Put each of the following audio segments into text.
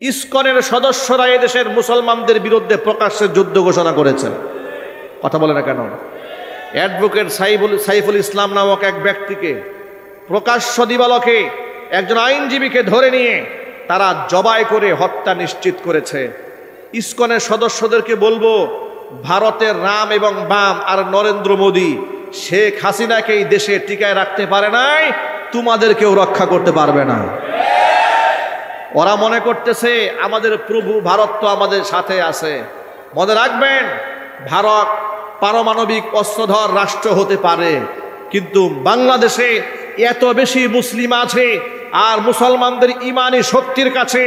ইসকনের সদস্যরা এদেশের মুসলমানদের বিরুদ্ধে প্রকাশ্যে যুদ্ধ ঘোষণা করেছেন। কথা বলে না কেন? অ্যাডভোকেট সাইফুল ইসলাম নামক এক ব্যক্তিকে প্রকাশ্য দিবালোকে একজন আইনজীবীকে ধরে নিয়ে তারা জবাই করে হত্যা নিশ্চিত করেছে। ইসকনের সদস্যদেরকে বলবো, ভারতের রাম এবং বাম আর নরেন্দ্র মোদী শেখ হাসিনাকে এই দেশে টিকায় রাখতে পারে নাই, তোমাদেরকেও রক্ষা করতে পারবে না। ওরা মনে করতেছে আমাদের প্রভু ভারত তো আমাদের সাথে আছে। মনে রাখবেন, ভারত পারমাণবিক অস্ত্রধর রাষ্ট্র হতে পারে, কিন্তু বাংলাদেশে এত বেশি মুসলিম আছে আর মুসলমানদের ইমানি শক্তির কাছে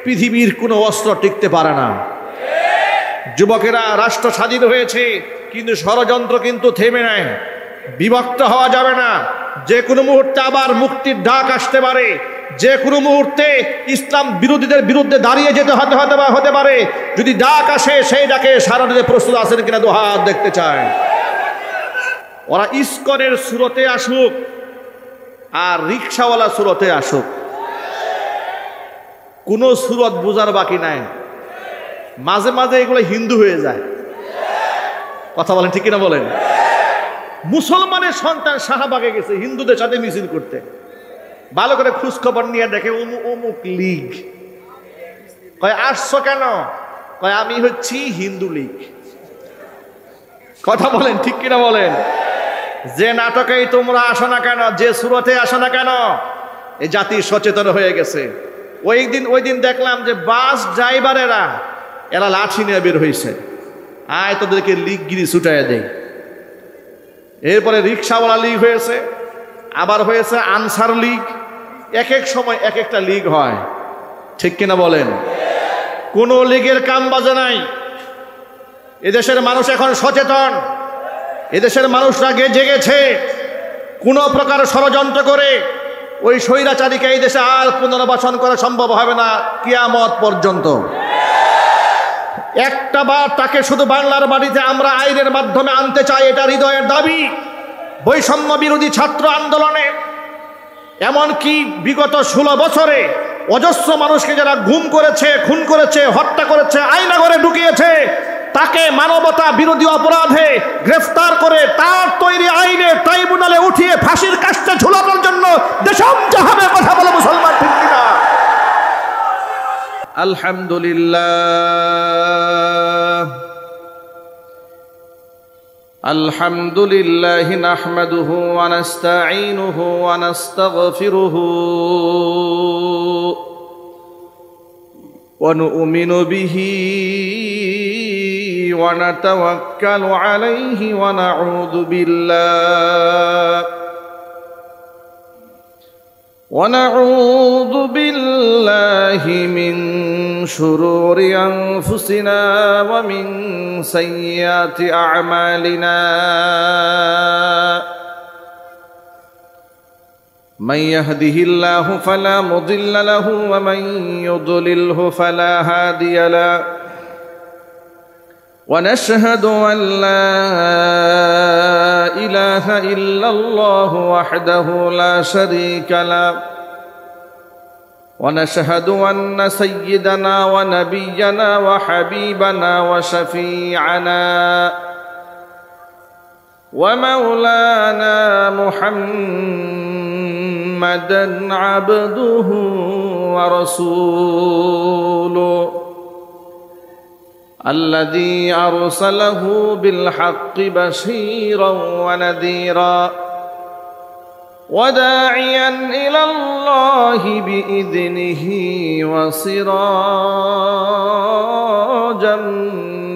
পৃথিবীর কোনো অস্ত্র টিকতে পারে না। যুবকেরা রাষ্ট্র স্বাধীন হয়েছে, কিন্তু ষড়যন্ত্র কিন্তু থেমে নাই। বিভক্ত হওয়া যাবে না। যে কোনো মুহূর্তে আবার মুক্তির ডাক আসতে পারে, যে কোনো মুহূর্তে ইসলাম বিরোধীদের বিরুদ্ধে দাঁড়িয়ে যেতে হতে পারে। যদি ডাক আসে, সেই ডাকে সাড়া দিতে প্রস্তুত আছেন কিনা দুহাত দেখতে চায়। ওরা ইসকনের সুরতে আসুক আর রিক্সাওয়ালা সুরতে আসুক, কোনো সুরত বোঝার বাকি নাই। মাঝে মাঝে এগুলো হিন্দু হয়ে যায়। কথা বলেন ঠিক কিনা বলেন? মুসলমানের সন্তান শাহবাগে গেছে হিন্দুদের সাথে মিছিল করতে, ভালো করে খোঁজখবর নিয়ে দেখে অমুক লীগ। কয় আসছো কেন? কয় আমি হচ্ছি হিন্দু লীগ। কথা বলেন ঠিক কিনা বলেন? যে নাটকেই তোমরা আসো না কেন, যে সুরতে আসো না কেন, এই জাতি সচেতন হয়ে গেছে। ওই দিন দেখলাম যে বাস ড্রাইভারেরা এরা লাঠি নিয়ে বের হয়েছে, আয় তোদেরকে লীগগিরি ছুটাইয়া দেয়। এরপরে রিক্সাওয়ালা লীগ হয়েছে, আবার হয়েছে আনসার লীগ। এক এক সময় এক একটা লীগ হয়, ঠিক কিনা বলেন? কোন লীগের কাম বাজে নাই। এদেশের মানুষ এখন সচেতন, এদেশের মানুষরা জেগেছে। কোন প্রকার ষড়যন্ত্র করে ওই স্বৈরাচারীকে এই দেশে আর পুনর্বাসন করা সম্ভব হবে না কিয়ামত পর্যন্ত। একটা বার তাকে শুধু বাংলার বাড়িতে আমরা আইনের মাধ্যমে আনতে চাই, এটা হৃদয়ের দাবি। বৈষম্য বিরোধী ছাত্র আন্দোলনে এমনকি বিগত 16 বছরে অজস্র মানুষকে যারা গুম করেছে, খুন করেছে, হত্যা করেছে, আয়নাঘরে ঢুকিয়েছে, তাকে মানবতা বিরোধী অপরাধে গ্রেফতার করে তার তৈরি আইনে ট্রাইব্যুনালে উঠিয়ে ফাঁসির কাস্টে ঝুলানোর জন্য দেশম জাহাবে কথা বলে মুসলমান, ঠিক কিনা? আলহামদুলিল্লাহ নাহমাদুহু ওয়া নাস্তাঈনুহু ওয়া নাস্তাগফিরুহু ওয়া নু'মিনু বিহি ওয়া নাতাওয়াক্কালু আলাইহি ওয়া নাউযু بالله من شرور أنفسنا ومن سيئات أعمالنا من يهده الله فلا مضل له ومن يضلله فلا هادي له ونشهد أن لا إله إلا الله وحده لا شريك له ونشهد أن سيدنا ونبينا وحبيبنا وشفيعنا ومولانا محمدا عبده ورسوله الذي أرسله بالحق بشيرا ونذيرا وداعيا إلى الله بإذنه وسراجا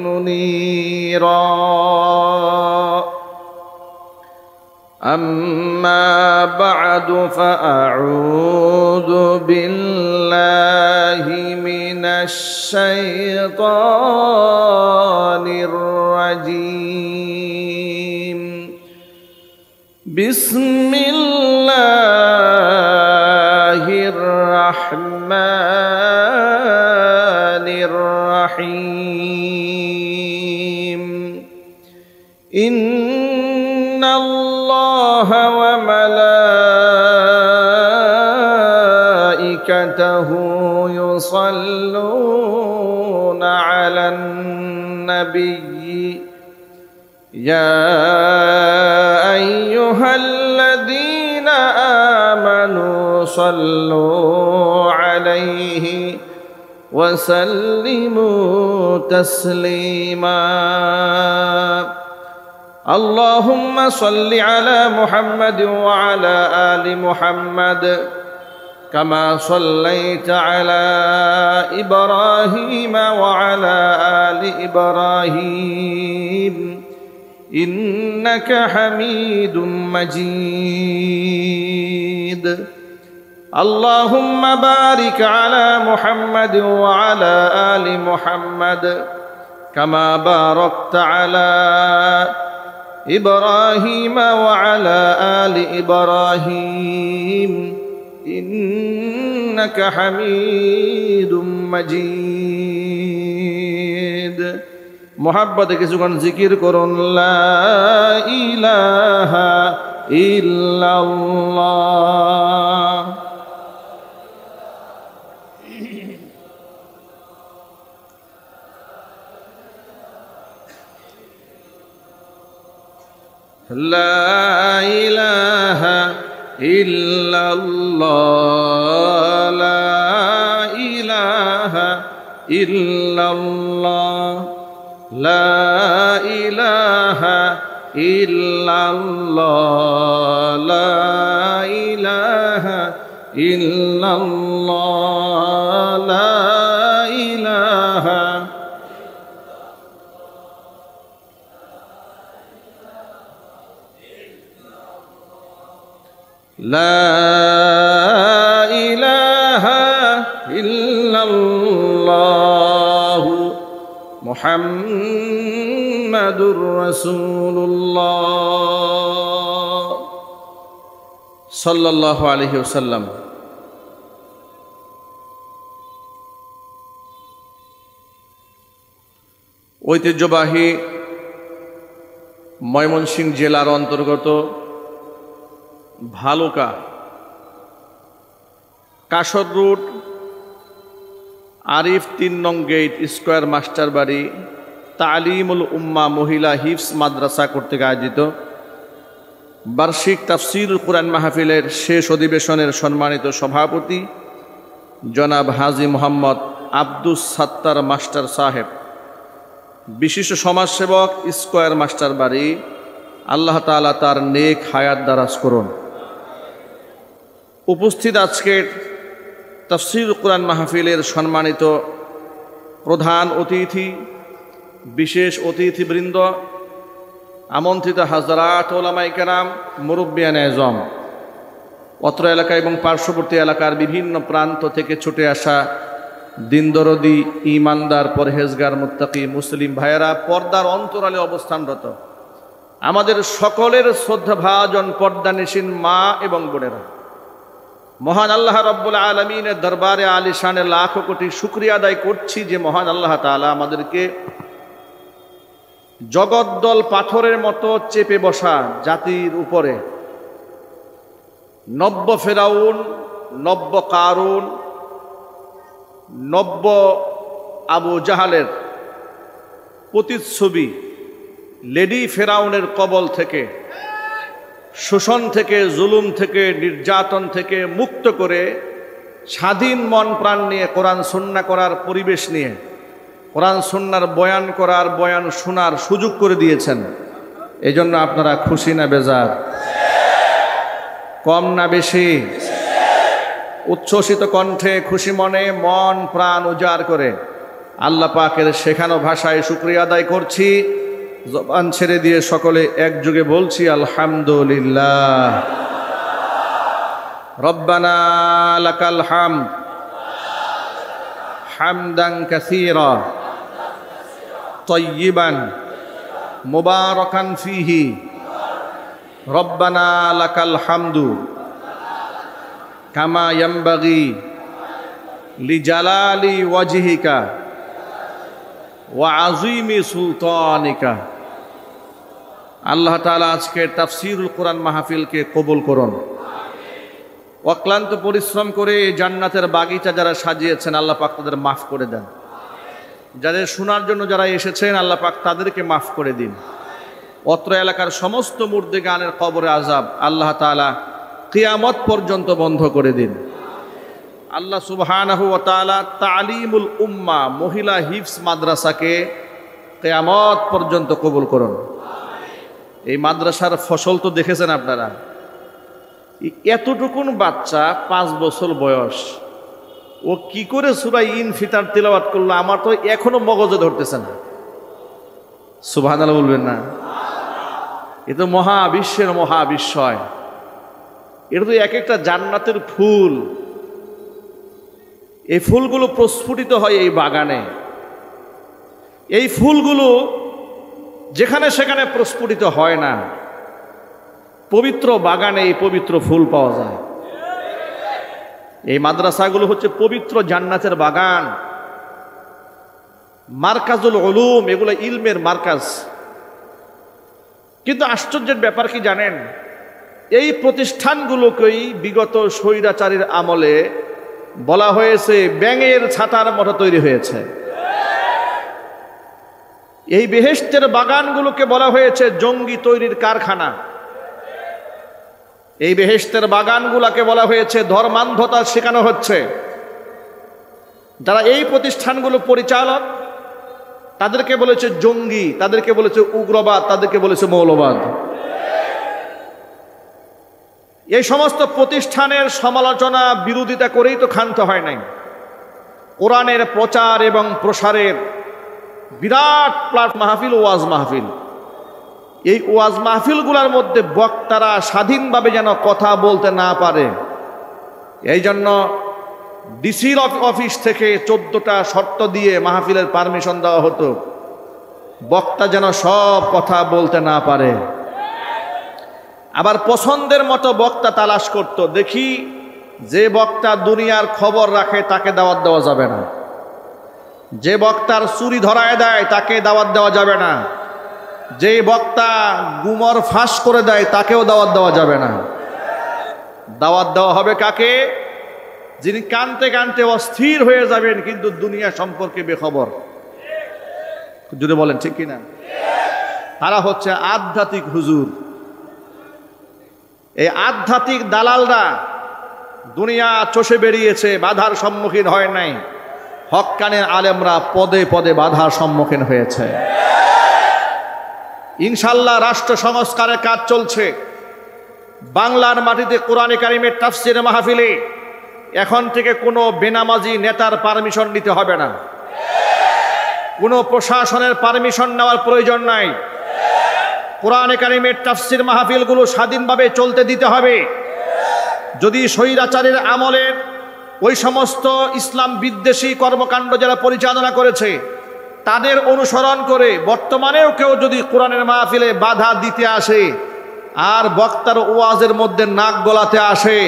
منيرا أما بعد فأعوذ بالله من الشيطان الرجيم بسم الله الرحمن الرحيم إن الله وملائكته يصلون على النبي يا أيها الذين آمنوا صلوا عليه وسلموا تسليما اللهم صل على محمد وعلى آل محمد كما صليت على إبراهيم وعلى آل إبراهيم إنك حميد مجيد اللهم بارك على محمد وعلى آل محمد كما باركت على إبراهيم وعلى آل إبراهيم إنك حميد مجيد محبت কিছুক্ষণ জিকির করুন লা ইলাহা ইল্লাল্লাহ لا إله إلا الله لا إله إلا الله لا إله إلا الله لا إله إلا الله لا إله لا إله إلا الله محمد رسول الله صلى الله عليه وسلم ঐতিহ্যবাহী ময়মনসিংহ জেলার অন্তর্গত ভালুকা কাশর রোড আরিফ 3 নং গেট স্কয়ার মাস্টার বাড়ি তালিমুল উম্মাহ মহিলা হিফজ মাদ্রাসা কর্তৃক আয়োজিত বার্ষিক তাফসীরুল কুরআন মাহফিলের শেষ অধিবেশনের সম্মানিত সভাপতি জনাব হাজী মোহাম্মদ আব্দুস সাত্তার মাস্টার সাহেব, বিশিষ্ট সমাজসেবক স্কয়ার মাস্টার বাড়ি, আল্লাহ তাআলা তার নেক হায়াত দারাজ করুন। উপস্থিত আজকের তাফসীরুল কুরআন মাহফিলের সম্মানিত প্রধান অতিথি, বিশেষ অতিথিবৃন্দ, আমন্ত্রিত হাজরাত ওলামায়ে কেরাম, মুরব্বিয়ানে আযম, অত্র এলাকা এবং পার্শ্ববর্তী এলাকার বিভিন্ন প্রান্ত থেকে ছুটে আসা দিনদরদি, ঈমানদার, পরহেজগার, মুত্তাকি মুসলিম ভাইয়েরা, পর্দার অন্তরালে অবস্থানরত আমাদের সকলের শ্রদ্ধাভাজন পর্দানিশীন মা এবং বোনেরা, মহান আল্লাহ রব্বুল আলামিনের দরবারে আলিশানে লাখো কোটি শুকরিয়া আদায় করছি যে মহান আল্লাহ তাআলা আমাদেরকে জগদ্দল পাথরের মতো চেপে বসা জাতির উপরে নব্য ফেরাউন, নব্য কারুন, নব্য আবু জাহালের প্রতিচ্ছবি লেডি ফেরাউনের কবল থেকে, শোষণ থেকে, জুলুম থেকে, নির্যাতন থেকে মুক্ত করে স্বাধীন মন প্রাণ নিয়ে কোরআন সুন্নাহ করার পরিবেশ নিয়ে কোরআন সুন্নাহর বয়ান করার, বয়ান শোনার সুযোগ করে দিয়েছেন। এই জন্য আপনারা খুশি না বেজার? কম না বেশি? উচ্ছ্বসিত কণ্ঠে, খুশি মনে, মন প্রাণ উজাড় করে আল্লাহ পাকের শেখানো ভাষায় শুকরিয়া আদায় করছি। জবান ছেড়ে দিয়ে সকলে একযোগে বলছি আলহামদুলিল্লাহ। রব্বানা লাকাল হামদ হামদান কাসীরা তাইয়িবান মুবারাকান ফীহি রব্বানা লাকাল হামদু কামা ইয়ানবাগি লিজালালি ওয়াজহিকা ওয়া আযীমি সুলতানিকা। আল্লাহ তাআলা আজকের তাফসীরুল কুরআন মাহফিলকে কবুল করুন। অক্লান্ত পরিশ্রম করে জান্নাতের বাগিচা যারা সাজিয়েছেন আল্লাহ পাক তাদের মাফ করে দেন। যাদের শোনার জন্য যারা এসেছেন আল্লাহ পাক তাদেরকে মাফ করে দিন। অত্র এলাকার সমস্ত মুর্দেগানের কবরে আযাব আল্লাহ তাআলা কিয়ামত পর্যন্ত বন্ধ করে দিন। আল্লাহ সুবহানাহু ওয়া তাআলা তালিমুল উম্মাহ মহিলা হিফজ মাদ্রাসাকে কিয়ামত পর্যন্ত কবুল করুন। এই মাদ্রাসার ফসল তো দেখেছেন আপনারা। এতটুকুন বাচ্চা 5 বছর বয়স, ও কি করে সূরা ইনফিতার তিলাওয়াত করলো আমার তো এখনো মগজে ধরতেছে না। সুবহানাল্লাহ বলবেন না? এ তো মহাবিশ্বের মহাবিস্ময়। এটা তো এক একটা জান্নাতের ফুল। এই ফুলগুলো প্রস্ফুটিত হয় এই বাগানে। এই ফুলগুলো যেখানে সেখানে প্রস্ফুটিত হয় না, পবিত্র বাগানে এই পবিত্র ফুল পাওয়া যায়। এই মাদ্রাসাগুলো হচ্ছে পবিত্র জান্নাতের বাগান, মারকাজুল উলুম, এগুলো ইলমের মারকাজ। কিন্তু আশ্চর্যের ব্যাপার কি জানেন, এই প্রতিষ্ঠানগুলোকেই বিগত স্বৈরাচারীর আমলে বলা হয়েছে ব্যাঙের ছাতার মতো তৈরি হয়েছে। এই বেহেশতের বাগানগুলোকে বলা হয়েছে জঙ্গি তৈরির কারখানা। এই বেহেশতের বাগানগুলোকে বলা হয়েছে ধর্মান্ধতা শেখানো হচ্ছে। যারা এই প্রতিষ্ঠানগুলো পরিচালক তাদেরকে বলেছে জঙ্গি, তাদেরকে বলেছে উগ্রবাদ, তাদেরকে বলেছে মৌলবাদ। এই সমস্ত প্রতিষ্ঠানের সমালোচনা বিরোধিতা করেই তো ক্ষান্ত হয় নাই। কোরআনের প্রচার এবং প্রসারের বিরাট মাহফিল, ওয়াজ মাহফিল। এই ওয়াজ মাহফিলগুলোর মধ্যে বক্তারা স্বাধীনভাবে যেন কথা বলতে না পারে, এই জন্য ডিসির অফিস থেকে 14টা শর্ত দিয়ে মাহফিলের পারমিশন দেওয়া হতো, বক্তা যেন সব কথা বলতে না পারে। আবার পছন্দের মতো বক্তা তালাশ করত। দেখি যে বক্তা দুনিয়ার খবর রাখে তাকে দাওয়াত দেওয়া যাবে না, যে বক্তার চুরি ধরায় দেয় তাকে দাওয়াত দেওয়া যাবে না, যে বক্তা গুমর ফাঁস করে দেয় তাকেও দাওয়াত দেওয়া যাবে না। দাওয়াত দেওয়া হবে কাকে? যিনি কানতে কানতে অস্থির হয়ে যাবেন কিন্তু দুনিয়া সম্পর্কে বেখবর। যদি বলেন ঠিক কিনা? তারা হচ্ছে আধ্যাত্মিক হুজুর। এই আধ্যাত্মিক দালালরা দুনিয়া চষে বেরিয়েছে, বাধার সম্মুখীন হয় নাই। হক্কানের আলেমরা পদে পদে বাধার সম্মুখীন হয়েছে। ইনশাল্লাহ রাষ্ট্র সংস্কারের কাজ চলছে। বাংলার মাটিতে কোরআনে কারিমের তাফসির মাহফিলে এখন থেকে কোনো বেনামাজি নেতার পারমিশন নিতে হবে না, কোনো প্রশাসনের পারমিশন নেওয়ার প্রয়োজন নাই। কোরআনে কারিমের তাফসির মাহফিলগুলো স্বাধীনভাবে চলতে দিতে হবে। যদি স্বৈরাচারের আমলের ওই সমস্ত ইসলাম বিদ্বেষী কর্মকাণ্ড যারা পরিচালনা করেছে তাদের অনুসরণ করে বর্তমানেও কেউ যদি কোরআনের মাহফিলে বাধা দিতে আসে আর বক্তার ওয়াজের মধ্যে নাক গলাতে আসে,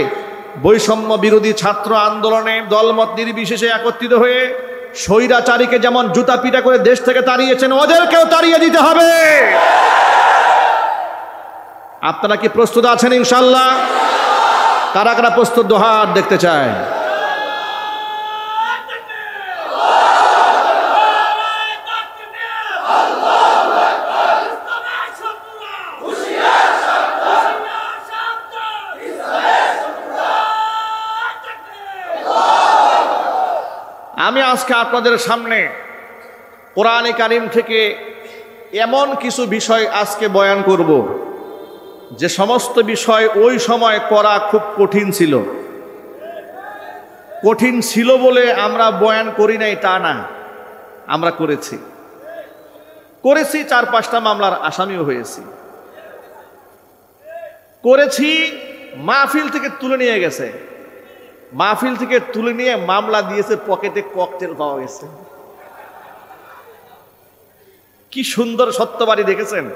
বৈষম্য বিরোধী ছাত্র আন্দোলনে দলমত নির্বিশেষে একত্রিত হয়ে স্বৈরাচারীকে যেমন জুতা পিটা করে দেশ থেকে তাড়িয়েছেন, ওদেরকেও তাড়িয়ে দিতে হবে। আপনারা কি প্রস্তুত আছেন? ইনশাল্লাহ। কারা কারা প্রস্তুত? দুহাত দেখতে চায়। আমি আজকে আপনাদের সামনে কোরআনে কারিম থেকে এমন কিছু বিষয় আজকে বয়ান করব যে সমস্ত বিষয় ওই সময় করা খুব কঠিন ছিল। কঠিন ছিল বলে আমরা বয়ান করি নাই তা না, আমরা করেছি। 4-5টা মামলার আসামিও হয়েছি। করেছি, মাহফিল থেকে তুলে নিয়ে গেছে, মাহফিল থেকে তুলে নিয়ে মামলা দিয়েছে, পকেটে ককটেল পাওয়া গেছে। কি সুন্দর সত্যবাদী দেখেছেন?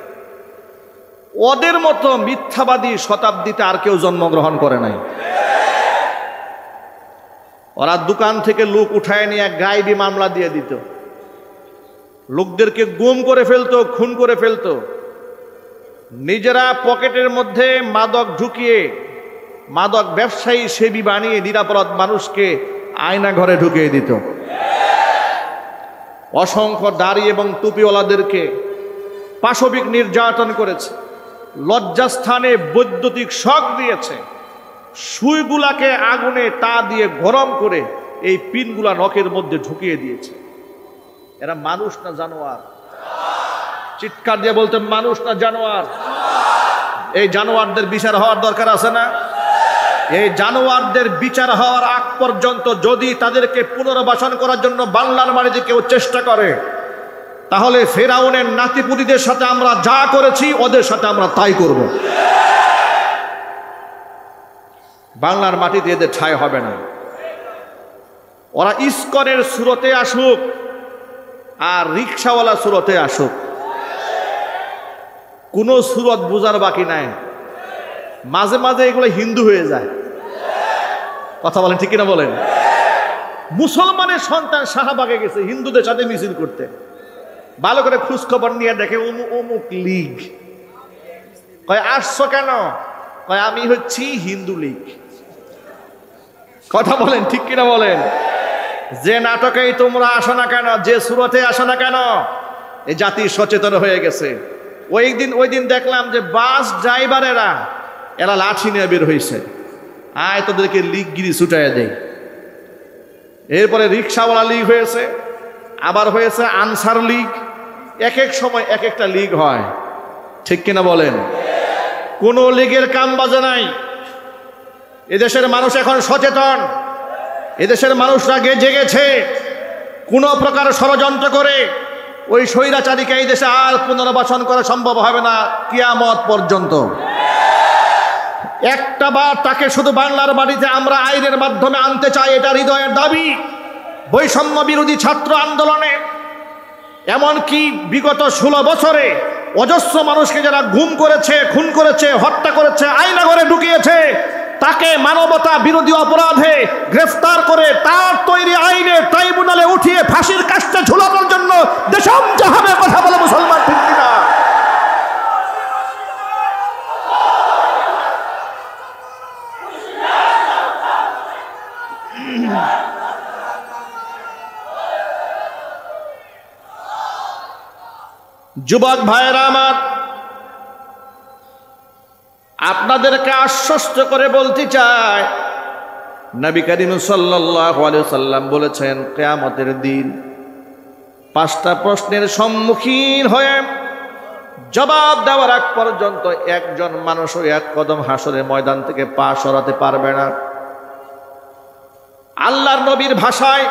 ওদের মতো মিথ্যাবাদী শতাব্দীতে আর কেউ জন্মগ্রহণ করে নাই। ওরা দোকান থেকে লোক উঠায় নিয়ে গায়েবী মামলা দিয়ে দিত, লোকদেরকে গুম করে ফেলতো, খুন করে ফেলতো। নিজেরা পকেটের মধ্যে মাদক ঢুকিয়ে মাদক ব্যবসায়ী সেবী বানিয়ে নিরাপরাধ মানুষকে আয়না ঘরে ঢুকিয়ে দিত। অসংখ্য দাড়ি এবং টুপিওয়ালাদেরকে পাশবিক নির্যাতন করেছে, লজ্জাস্থানে বৈদ্যুতিক শক দিয়েছে, সুইগুলাকে আগুনে তা দিয়ে গরম করে এই পিনগুলা নখের মধ্যে ঢুকিয়ে দিয়েছে। এরা মানুষ না জানোয়ার? চিৎকার দিয়ে বলতে, মানুষ না জানোয়ার? এই জানোয়ারদের বিচার হওয়ার দরকার আছে না? এই জানোয়ারদের বিচার হওয়ার আগ পর্যন্ত যদি তাদেরকে পুনর্বাসন করার জন্য বাংলার মাটিতে কেউ চেষ্টা করে, তাহলে ফেরাউনের নাতিপুতিদের সাথে আমরা যা করেছি ওদের সাথে আমরা তাই করব। বাংলার মাটিতে এদের ঠাঁই হবে না। ওরা ইস্কনের সুরতে আসুক আর রিক্সাওয়ালা সুরতে আসুক, কোনো সুরত বুঝার বাকি নাই। মাঝে মাঝে এগুলো হিন্দু হয়ে যায়। কথা বলেন ঠিক কিনা বলেন? মুসলমানের সন্তান শাহবাগে গেছে হিন্দুদের সাথে মিছিল করতে, ভালো করে খোঁজ খবর নিয়ে দেখে অমুক লীগ। কয় আসছো কেন? কয় আমি হচ্ছি হিন্দু লীগ। কথা বলেন ঠিক কিনা বলেন? যে নাটকেই তোমরা আসো না কেন, যে সুরতে আসো না কেন, এই জাতি সচেতন হয়ে গেছে। ওই দিন দেখলাম যে বাস ড্রাইভারেরা এরা লাঠি নিয়ে বের হয়েছে, আয় তোদেরকে লীগগিরি ছুটাইয়া দেয়। এরপরে রিক্সাওয়ালা লীগ হয়েছে, আবার হয়েছে আনসার লীগ। এক এক সময় এক একটা লীগ হয়, ঠিক কিনা বলেন? কোন লীগের কাম বাজে নাই। এদেশের মানুষ এখন সচেতন, এদেশের মানুষরা জেগেছে। কোন প্রকার ষড়যন্ত্র করে ওই স্বৈরাচারীকে এই দেশে আর পুনর্বাসন করা সম্ভব হবে না কিয়ামত পর্যন্ত। একটা বার তাকে শুধু বাংলার বাড়িতে আমরা আইনের মাধ্যমে আনতে চাই, এটা হৃদয়ের দাবি। বৈষম্য বিরোধী ছাত্র আন্দোলনে এমনকি বিগত 16 বছরে অজস্র মানুষকে যারা গুম করেছে, খুন করেছে, হত্যা করেছে, আয়না ঘরে ঢুকিয়েছে, তাকে মানবতা বিরোধী অপরাধে গ্রেফতার করে তার তৈরি আইনে ট্রাইব্যুনালে উঠিয়ে ফাঁসির কাস্টে ঝুলানোর জন্য দেশম জাহাবে কথা বলে মুসলমান, ঠিক কিনা? যুবক ভাইরা আমার, আপনাদেরকে আশ্বস্ত করে বলতে চাই, নবী করিম সাল্লাল্লাহু আলাইহি ওয়াসাল্লাম বলেছেন কিয়ামতের দিন 5টা প্রশ্নের সম্মুখীন হয়ে জবাব দেওয়ার আগ পর্যন্ত একজন মানুষও এক কদম হাসরের ময়দান থেকে পা সরাতে পারবে না। আল্লাহর নবীর ভাষায়,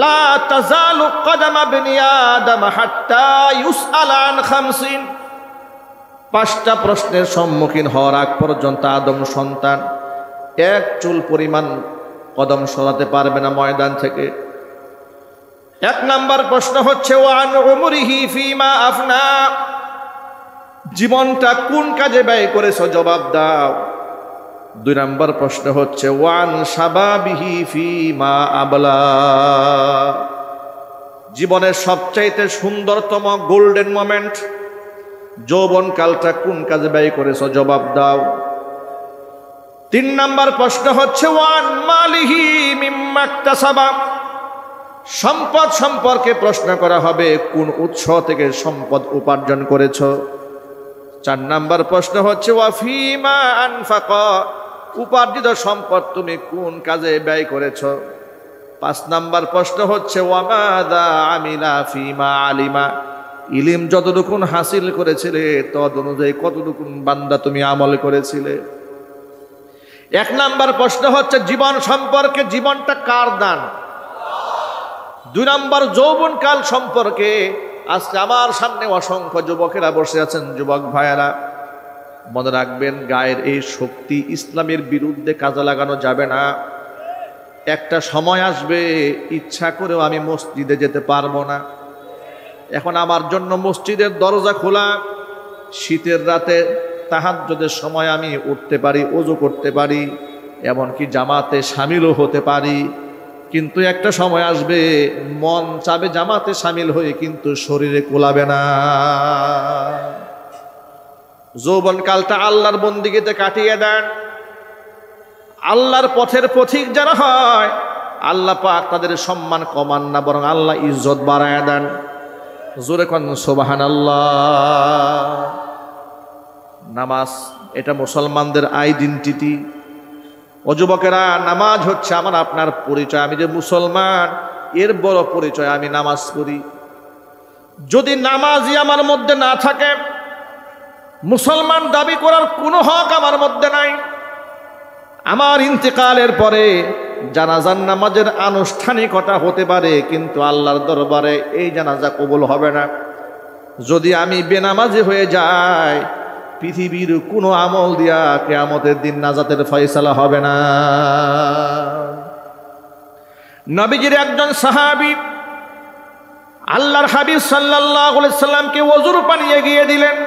লা তাজালু কদমা ইবনি আদম হাত্তা ইউসআল আন 50। 5টা প্রশ্নের সম্মুখীন হওয়ার আগ পর্যন্ত আদম সন্তান এক চুল পরিমাণ কদম সরাতে পারবে না ময়দান থেকে। 1 নাম্বার প্রশ্ন হচ্ছে ওয়ান উমরিহি ফিমা আফনা, জীবনটা কোন কাজে ব্যয় করেছো জবাব দাও। 2 নাম্বার প্রশ্ন হচ্ছে ওয়ান শাবাবিহি ফিমা আবলা, জীবনের সবচাইতে সুন্দরতম গোল্ডেন মোমেন্ট যৌবন কালটা কোন কাজে ব্যয় করেছো জবাব দাও। 3 নাম্বার প্রশ্ন হচ্ছে ওয়ান মালিহি মিম্মা ইকতাসাবা, সম্পদ সম্পর্কে প্রশ্ন করা হবে, কোন উৎস থেকে সম্পদ উপার্জন করেছো। 4 নাম্বার প্রশ্ন হচ্ছে ওয়া ফিমা আনফাকা, উপার্জিত সম্পদ তুমি কোন কাজে ব্যয় করেছো। 5 নাম্বার প্রশ্ন হচ্ছে ওয়া মাযা আমিলা ফিমা আলিমা, ইলম যতটুকু হাসিল করেছিলে তদ অনুযায়ী কতটুকু বান্দা তুমি আমল করেছিলে। 1 নাম্বার প্রশ্ন হচ্ছে জীবন সম্পর্কে, জীবনটা কার দান। 2 নাম্বার যৌবনকাল সম্পর্কে, আজকে আমার সামনে অসংখ্য যুবকেরা বসে আছেন, যুবক ভাইয়েরা মনে রাখবেন, গায়ের এই শক্তি ইসলামের বিরুদ্ধে কাজে লাগানো যাবে না। একটা সময় আসবে ইচ্ছা করেও আমি মসজিদে যেতে পারবো না। এখন আমার জন্য মসজিদের দরজা খোলা, শীতের রাতে তাহাজ্জুদের সময় আমি উঠতে পারি, ওযু করতে পারি, এমনকি জামাতে শামিলও হতে পারি। কিন্তু একটা সময় আসবে মন চাবে জামাতে শামিল হয়ে, কিন্তু শরীরে কোলাবে না। যৌবনকালটা আল্লাহর বন্দিগিতে কাটিয়ে দেন, আল্লাহর পথের পথিক যারা হয় আল্লাহ পাক তাদের সম্মান কমান না, বরং আল্লাহ ইজ্জত বাড়ায় দেন। জোরে কোন সুবহানাল্লাহ। নামাজ এটা মুসলমানদের আইডেন্টিটি। ও যুবকেরা, নামাজ হচ্ছে আমার আপনার পরিচয়। আমি যে মুসলমান এর বড় পরিচয় আমি নামাজ পড়ি। যদি নামাজই আমার মধ্যে না থাকে, মুসলমান দাবি করার কোনো হক আমার মধ্যে নাই। আমার ইন্তেকালের পরে জানাজার নামাজের আনুষ্ঠানিকতা হতে পারে, কিন্তু আল্লাহর দরবারে এই জানাজা কবুল হবে না। যদি আমি বেনামাজি হয়ে যাই, পৃথিবীর কোনো আমল দিয়া কিয়ামতের দিন নাজাতের ফয়সালা হবে না। নবীজির একজন সাহাবী আল্লাহর হাবিব সাল্লাল্লাহু আলাইহি সাল্লামকে ওযুর পানি এগিয়ে দিলেন।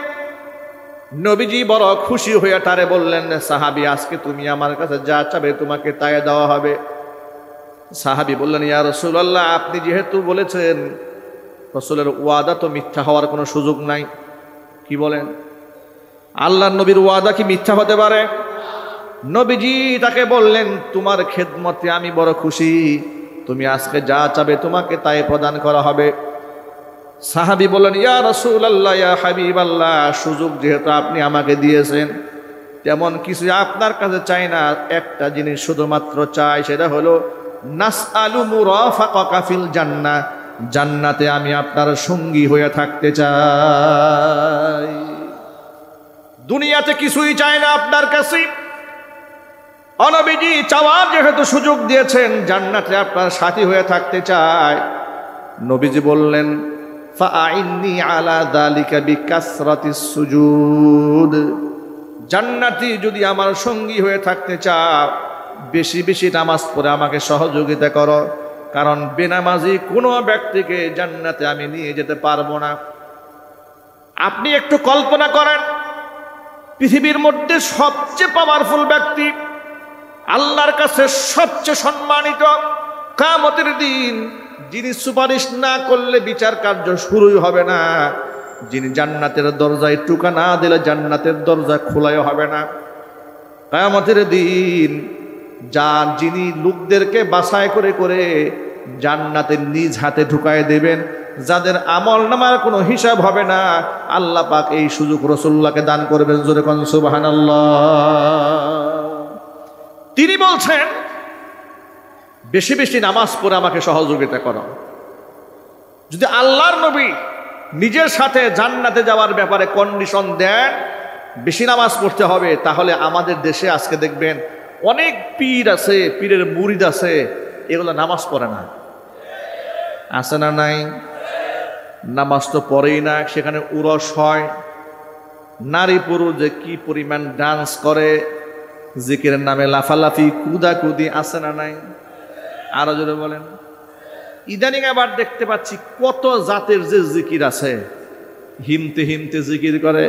নবীজি বড় খুশি হয়ে তারে বললেন, সাহাবী, আজকে তুমি আমার কাছে যা চাবে তোমাকে তাই দেওয়া হবে। সাহাবী বললেন, ইয়া রাসূলুল্লাহ, আপনি যেহেতু বলেছেন, রাসূলের ওয়াদা তো মিথ্যা হওয়ার কোনো সুযোগ নাই। কি বলেন? আল্লাহর নবীর ওয়াদা কি মিথ্যা হতে পারে? নবীজি তাকে বললেন, তোমার খেদমতে আমি বড় খুশি, তুমি আজকে যা চাবে তোমাকে তাই প্রদান করা হবে। সাহাবী বললেন, ইয়া রাসূলুল্লাহ, ইয়া হাবিবাল্লাহ, সুযোগ যেহেতু আপনি আমাকে দিয়েছেন, তেমন কিছু আপনার কাছে চাই না। একটা জিনিস শুধুমাত্র চাই, সেটা হলো নাসআলু মুরাফাকাকা ফিল জান্নাহ, জান্নাতে আমি আপনার সঙ্গী হয়ে থাকতে চাই। দুনিয়াতে কিছুই চাই না আপনার কাছে। নবীজি চাওয়ার যেহেতু সুযোগ দিয়েছেন, জান্নাতে আপনার সাথী হয়ে থাকতে চায়। নবীজি বললেন, ফাআইন্নি আলা যালিকা বিকাসরাতিস সুজুদ, জান্নাতি যদি আমার সঙ্গী হয়ে থাকতে চাও, বেশি বেশি নামাজ পড়ে আমাকে সহযোগিতা করো, কারণ বেনামাজি কোনো ব্যক্তিকে জান্নাতে আমি নিয়ে যেতে পারবো না। আপনি একটু কল্পনা করেন, পৃথিবীর মধ্যে সবচেয়ে পাওয়ারফুল ব্যক্তি, আল্লাহর কাছে সবচেয়ে সম্মানিত, কিয়ামতের দিন যিনি সুপারিশ না করলে বিচার কার্য শুরুই হবে না, যিনি জান্নাতের দরজায় টুকা না দিলে জান্নাতের দরজা খোলাই হবে না, কিয়ামতের দিন যিনি লোকদেরকে বাছাই করে করে জান্নাতের নিজ হাতে ঢুকায় দেবেন, যাদের আমল নামার কোনো হিসাব হবে না, আল্লাহ পাক এই সুযোগ রাসূলুল্লাহকে দান করবেন। জোরে কোন সুবহানাল্লাহ। তিনি বলছেন, বেশি বেশি নামাজ পড়ে আমাকে সহযোগিতা করো। যদি আল্লাহর নবী নিজের সাথে জান্নাতে যাওয়ার ব্যাপারে কন্ডিশন দেন, বেশি নামাজ পড়তে হবে, তাহলে আমাদের দেশে আজকে দেখবেন অনেক পীর আছে, পীরের মুরিদ আছে, এগুলো নামাজ পড়ে না। আছে না নাই? নামাজ তো পড়েই না, সেখানে উরস হয়। নারী পুরুষ যে কি পরিমাণ ডান্স করে, জিকিরের নামে লাফালাফি কুদাকুদি, আছে না নাই? আরো জোরে বলেন। ইদানিং আবার দেখতে পাচ্ছি কত জাতের যে জিকির আছে, হিমতে হিমতে জিকির করে।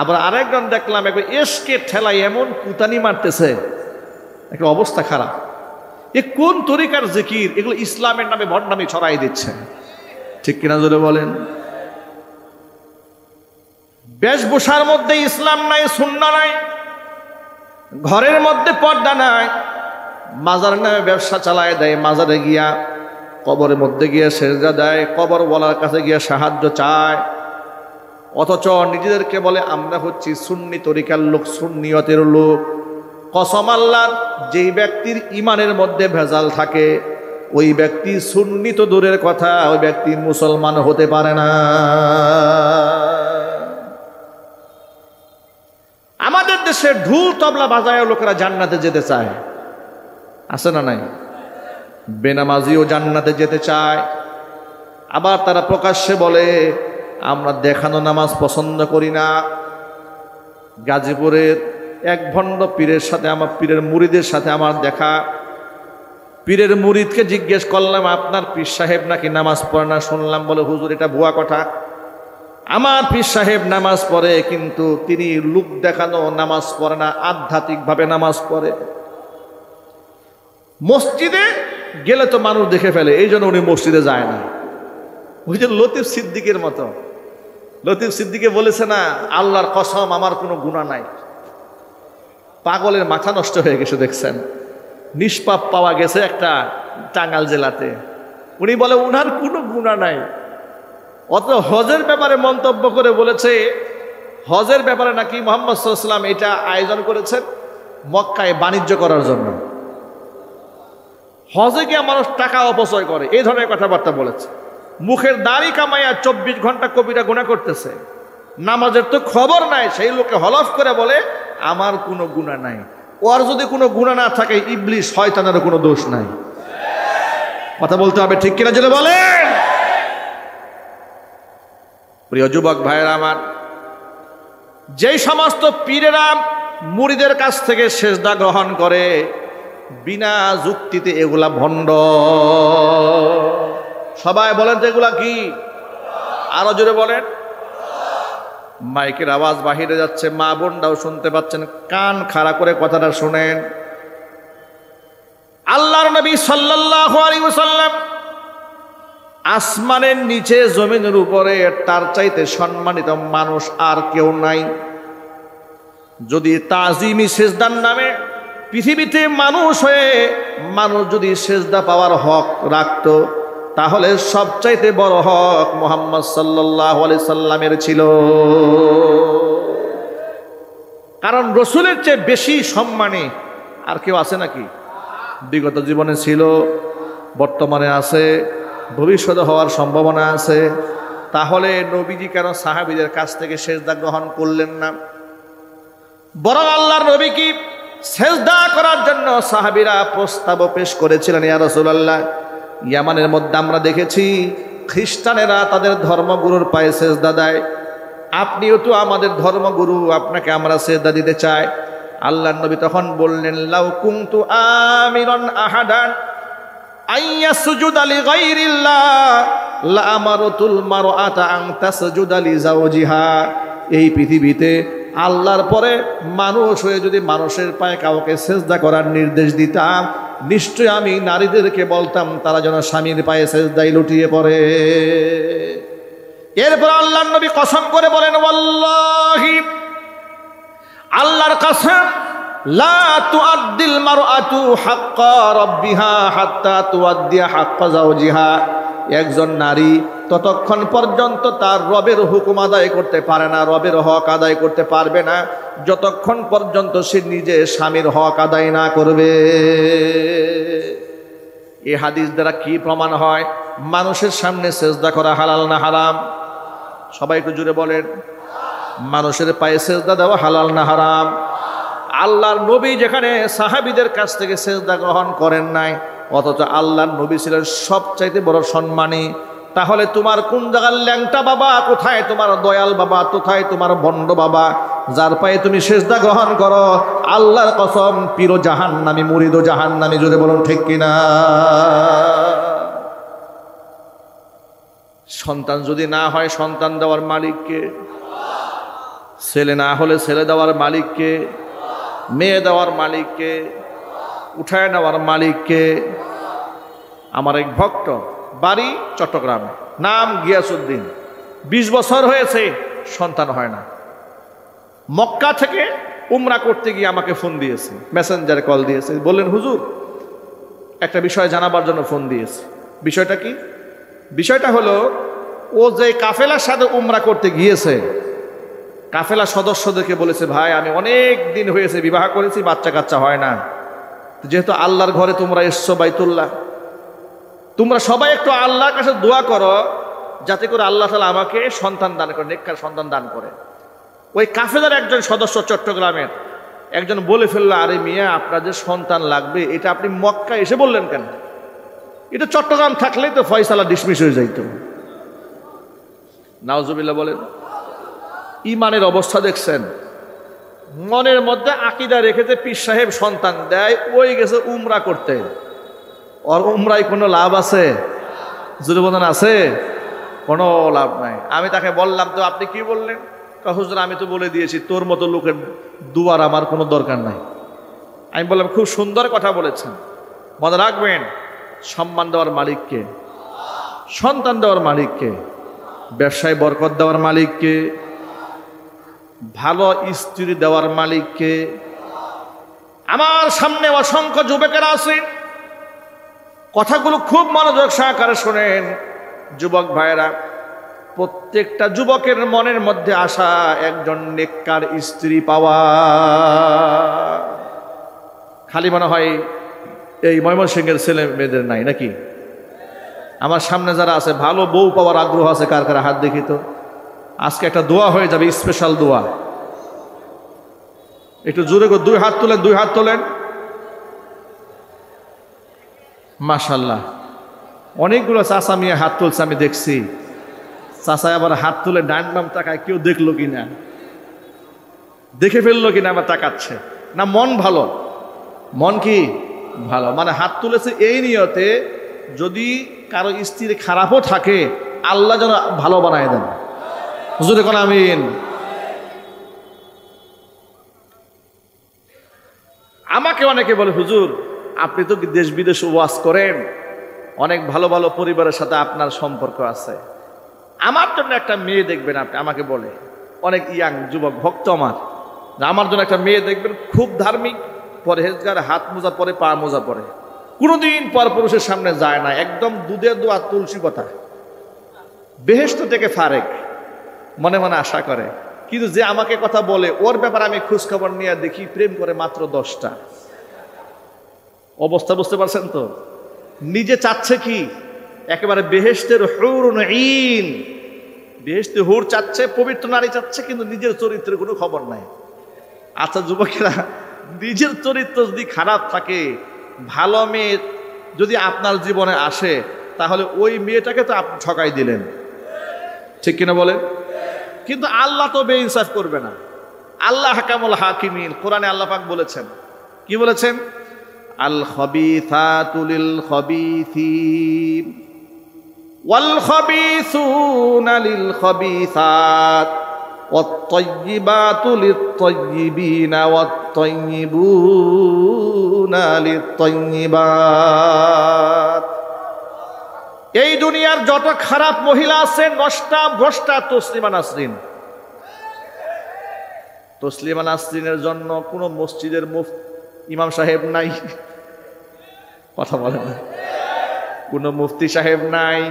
আবার আরেকজন দেখলাম একবার এসকে ঠেলায় এমন কুতানি মারতেছে, একটা অবস্থা খারাপ। এ কোন তরিকার জিকির? এগুলো ইসলামের নামে ভণ্ডামি ছড়াই দিচ্ছে, ঠিক কিনা জোরে বলেন। বেশভূষার মধ্যে ইসলাম নাই, সুন্নাহ নাই, ঘরের মধ্যে পর্দা নাই, মাজার নামে ব্যবসা চালায় দেয়, মাজারে গিয়া কবরের মধ্যে গিয়ে সেজদা দেয়, কবর বলার কাছে গিয়ে সাহায্য চায়, অথচ নিজেদেরকে বলে আমরা হচ্ছি সুন্নি তরিকার লোক, সুন্নিয়তের লোক। কসম আল্লাহর, যেই ব্যক্তির ইমানের মধ্যে ভেজাল থাকে, ওই ব্যক্তি সুন্নি তো দূরের কথা, ওই ব্যক্তি মুসলমান হতে পারে না। আমাদের দেশে ঢোল তবলা বাজায় লোকেরা জান্নাতে যেতে চায়, আছে না নাই? বেনামাজিও জান্নাতে যেতে চায়। আবার তারা প্রকাশ্যে বলে আমরা দেখানো নামাজ পছন্দ করি না। গাজীপুরের এক ভণ্ড পীরের সাথে আমার, পীরের মুরিদের সাথে আমার দেখা। পীরের মুরিদকে জিজ্ঞেস করলাম, আপনার পীর সাহেব নাকি নামাজ পড়ে না? শুনলাম বলে, হুজুর এটা ভুয়া কথা, আমার পীর সাহেব নামাজ পড়ে, কিন্তু তিনি লোক দেখানো নামাজ পড়ে না, আধ্যাত্মিকভাবে নামাজ পড়ে। মসজিদে গেলে তো মানুষ দেখে ফেলে, এই জন্য উনি মসজিদে যায় না। ওই যে লতিফ সিদ্দিকের মতো, লতিফ সিদ্দিকে বলেছে না, আল্লাহর কসম আমার কোনো গুনাহ নাই, পাগলের মাথা নষ্ট হয়ে গেছে দেখছেন, নিষ্পাপ পাওয়া গেছে একটা টাঙ্গাইল জেলাতে। উনি বলে উনার কোনো গুনাহ নাই, অত হজের ব্যাপারে মন্তব্য করে বলেছে হজের ব্যাপারে নাকি মুহাম্মদ সাল্লাল্লাহু আলাইহি ওয়াসাল্লাম এটা আয়োজন করেছেন মক্কায় বাণিজ্য করার জন্য, হজে গিয়ে মানুষ টাকা অপচয় করে, এই ধরনের কথাবার্তা বলেছে। মুখের দাড়ি কামাইয়া 24 ঘন্টা কবিরা গুনাহ করতেছে, নামাজের তো খবর নাই, সেই লোকে হলফ করে বলে আমার কোনো গুনাহ নাই। ওর যদি কোনো গুনাহ না থাকে ইবলিস শয়তানের কোনো দোষ নাই। কথা বলতে হবে ঠিক কিনা জেনে বলেন। প্রিয় যুবক ভাইয়েরা আমার, যেই সমস্ত পীরেরা মুরিদের কাছ থেকে সেজদা গ্রহণ করে বিনা যুক্তিতে, এগুলা ভণ্ড। সবাই বলেন তো এগুলা কি? আরো জোরে বলেন। মাইকের আওয়াজ বাহিরে যাচ্ছে, মা বোনরাও শুনতে পাচ্ছেন, কান খাড়া করে কথাটা শুনেন। আল্লাহর নবী সাল্লাল্লাহু আলাইহি ওয়াসাল্লাম আসমানের নিচে জমিনের উপরে তার চাইতে সম্মানিত মানুষ আর কেউ নাই। যদি তাজিমি সেজদার নামে পৃথিবীতে মানুষ হয়ে মানুষ যদি সেজদা পাওয়ার হক রাখত, তাহলে সবচাইতে বড় হক মুহাম্মদ সাল্লাল্লাহু আলাইহি সাল্লামের ছিল। কারণ রসুলের চেয়ে বেশি সম্মানী আর কেউ আছে নাকি? বিগত জীবনে ছিল, বর্তমানে আছে, ভবিষ্যতে হওয়ার সম্ভাবনা আছে। তাহলে নবীজি কেন সাহাবীদের কাছ থেকে সেজদা গ্রহণ করলেন না? বরং আল্লাহর নবী কি সেজদা করার জন্য সাহাবীরা প্রস্তাবও পেশ করেছিলেন। ইয়া রাসূলুল্লাহ, ইয়ামানের মধ্যে আমরা দেখেছি খ্রিস্টানেরা তাদের ধর্মগুরুর পায়ে সেজদা দেয়, আপনিও তো আমাদের ধর্মগুরু, আপনাকে আমরা সেজদা দিতে চাই। আল্লাহর নবী তখন বললেন, লাউ কুনতু আমিরান আহাদান আইয়াসজুদা লিগাইরিল্লাহ লা আমারতুল মারআতা আন তাসজুদা লিজাওজিহা। এই পৃথিবীতে আল্লাহর পরে মানুষ হয়ে যদি মানুষের পায়ে কাউকে সেজদা করার নির্দেশ দিতাম, নিশ্চয় আমি নারীদেরকে বলতাম তারা যেন স্বামীর পায়ে সেজদায় লুটিয়ে পড়ে। এরপর আল্লাহর নবী কসম করে বলেন, ওয়াল্লাহি, আল্লাহর কসম, লা তুআদ্দিল মারআতু হাক্কা রাব্বিহা হাত্তা তুআদ্দিয়া হাক্কা যাওজিহা। একজন নারী ততক্ষণ পর্যন্ত তার রবের হুকুম আদায় করতে পারে না, রবের হক আদায় করতে পারবে না, যতক্ষণ পর্যন্ত সে নিজে স্বামীর হক আদায় না করবে। এই হাদিস দ্বারা কি প্রমাণ হয়? মানুষের সামনে সেজদা করা হালাল না হারাম? সবাই একটু জুড়ে বলেন। মানুষের পায়ে সেজদা দেওয়া হালাল না হারাম? আল্লাহর নবী যেখানে সাহাবীদের কাছ থেকে সেজদা গ্রহণ করেন নাই, অথচ আল্লাহর নবী ছিলেন সবচাইতে বড় সম্মানী। তাহলে তোমার কোন জায়গার ল্যাংটা বাবা, কোথায় তোমার দয়াল বাবা, কোথায় তোমার ভণ্ড বাবা, যার পায়ে তুমি সেজদা গ্রহণ করো? আল্লাহর কসম, পীর জাহান্নামী, মুরিদ জাহান্নামী। জোরে বলুন ঠিক কিনা? সন্তান যদি না হয়, সন্তান দেওয়ার মালিককে? ছেলে না হলে ছেলে দেওয়ার মালিককে? মেয়ে দেওয়ার মালিককে? উঠায় নেওয়ার মালিককে? আমার এক ভক্ত, বাড়ি চট্টগ্রামে, নাম গিয়াসউদ্দিন, 20 বছর হয়েছে, সন্তান হয় না। মক্কা থেকে উমরা করতে গিয়ে আমাকে ফোন দিয়েছে, মেসেঞ্জারে কল দিয়েছে, বললেন হুজুর একটা বিষয় জানাবার জন্য ফোন দিয়েছে। বিষয়টা কি? বিষয়টা হলো, ও যে কাফেলার সাথে উমরা করতে গিয়েছে, কাফেলা সদস্যদেরকে বলেছে, ভাই আমি অনেক দিন হয়েছে বিবাহ করেছি, বাচ্চা কাচ্চা হয় না, যেহেতু আল্লাহর ঘরে তোমরা এসছো বাইতুল্লাহ, তোমরা সবাই একটু আল্লাহর কাছে দোয়া করো যাতে করে আল্লাহ তাআলা আমাকে সন্তান দান করে, নেককার সন্তান দান করে। ওই কাফেলার একজন সদস্য চট্টগ্রামের একজন বলে ফেললো, আরে মিয়া, আপনার যে সন্তান লাগবে এটা আপনি মক্কা এসে বললেন কেন? এটা চট্টগ্রাম থাকলেই তো ফয়সালা ডিসমিস হয়ে যাইত। নাউজুবিল্লাহ বলেন। ইমানের অবস্থা দেখছেন? মনের মধ্যে আকীদা রেখেছে পীর সাহেব সন্তান দেয়, ওই গেছে উমরা করতে। ওর উমরায় কোনো লাভ আছে? যদি বলেন আছে, কোনো লাভ নাই। আমি তাকে বললাম, তো আপনি কি বললেন? হুজুর আমি তো বলে দিয়েছি, তোর মতো লোকের দুয়ার আমার কোনো দরকার নাই। আমি বললাম, খুব সুন্দর কথা বলেছেন, মনে রাখবেন সম্মান দেওয়ার মালিককে, সন্তান দেওয়ার মালিককে, ব্যবসায় বরকত দেওয়ার মালিককে, ভালো স্ত্রী দেওয়ার মালিককে, আমার সামনে অসংখ্য যুবকেরা আছেন, কথাগুলো খুব মনোযোগ সহকারে শোনেন। যুবক ভাইয়েরা, প্রত্যেকটা যুবকের মনের মধ্যে আসা একজন নেককার স্ত্রী পাওয়া। খালি মনে হয় এই ময়মনসিংহের ছেলে মেয়েদের নাই নাকি? আমার সামনে যারা আছে ভালো বউ পাওয়ার আগ্রহ আছে কার কার? হাত দেখি তো। আজকে একটা দোয়া হয়ে যাবে, স্পেশাল দোয়া। একটু জোরে করে দুই হাত তোলেন, দুই হাত তোলেন। মাশাআল্লাহ, অনেকগুলো চাচা মিয়া হাত তুলছে আমি দেখছি। চাচা আবার হাত তুলে ডান বাম তাকায়, কেউ দেখলো কিনা, দেখে ফেললো কিনা আবার তাকাচ্ছে না। মন ভালো, মন কি ভালো, মানে হাত তুলেছে এই নিয়তে যদি কারো স্ত্রী খারাপও থাকে আল্লাহ যেন ভালো বানায় দেন। হুজুরে কোন আমিন। আমাকে অনেকে বলে, হুজুর আপনি তো দেশ বিদেশে ওয়াজ করেন, অনেক ভালো ভালো পরিবারের সাথে আপনার সম্পর্ক আছে, আমার জন্য একটা মেয়ে দেখবেন আপনি। আমাকে বলে অনেক ইয়াং যুবক ভক্ত আমার জন্য একটা মেয়ে দেখবেন, খুব ধার্মিক, পরহেজগার, হাত মোজা পরে, পা মোজা পরে, কোনোদিন পরপুরুষের সামনে যায় না, একদম দুধের দোয়া তুলসী কথা, বেহেশত থেকে ফারেক, মনে মনে আশা করে। কিন্তু যে আমাকে কথা বলে ওর ব্যাপারে আমি খোঁজখবর নিয়ে দেখি প্রেম করে মাত্র 10টা। অবস্থা বুঝতে পারছেন তো? নিজে চাচ্ছে কি একেবারে বেহেশতের হুরুন ঈন, বেহেশতে হুর চাচ্ছে, পবিত্র নারী চাচ্ছে, কিন্তু নিজের চরিত্রের কোনো খবর নাই। আচ্ছা যুবকেরা, নিজের চরিত্র যদি খারাপ থাকে, ভালো মেয়ে যদি আপনার জীবনে আসে, তাহলে ওই মেয়েটাকে তো আপনি ঠকাই দিলেন, ঠিক কিনা বলেন? কিন্তু আল্লাহ তো বেইনসাফ করবে না। আল্লাহ হাকামুল হাকিমিন। কোরআনে আল্লাহ পাক বলেছেন, কি বলেছেন? আল খাবিসাতু লিল খাবিসিন ওয়াল খাবিসুনা লিল খাবিসাত ওয়াত তাইয়্যিবাতু লিত তাইয়্যিবিনা ওয়াত তাইয়্যিবুনা লিত তাইয়্যিবাত। এই দুনিয়ার যত খারাপ মহিলা আছে, নষ্টা ভ্রষ্টা, তসলিমা নাসরিন। তসলিমা নাসরিনের জন্য কোনো মসজিদের ইমাম সাহেব নাই, কথা বলে না, কোনো মুফতি সাহেব নাই,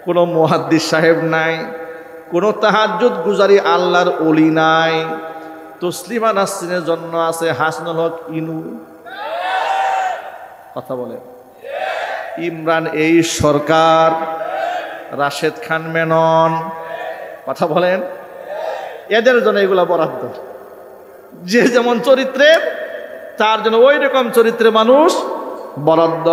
কোনো মুহাদ্দিস সাহেব নাই, কোনো তাহাজ্জুদ গুজারি আল্লাহর ওলি নাই। তসলিমা নাসরিনের জন্য আছে হাসানুল হক ইনু, কথা বলে, ইমরান এই সরকার, রাশেদ খান মেনন, কথা বলেন, এদের জন্য এগুলা বরাদ্দ। যে যেমন চরিত্রের তার জন্য ওই রকম চরিত্রের মানুষ বরাদ্দ।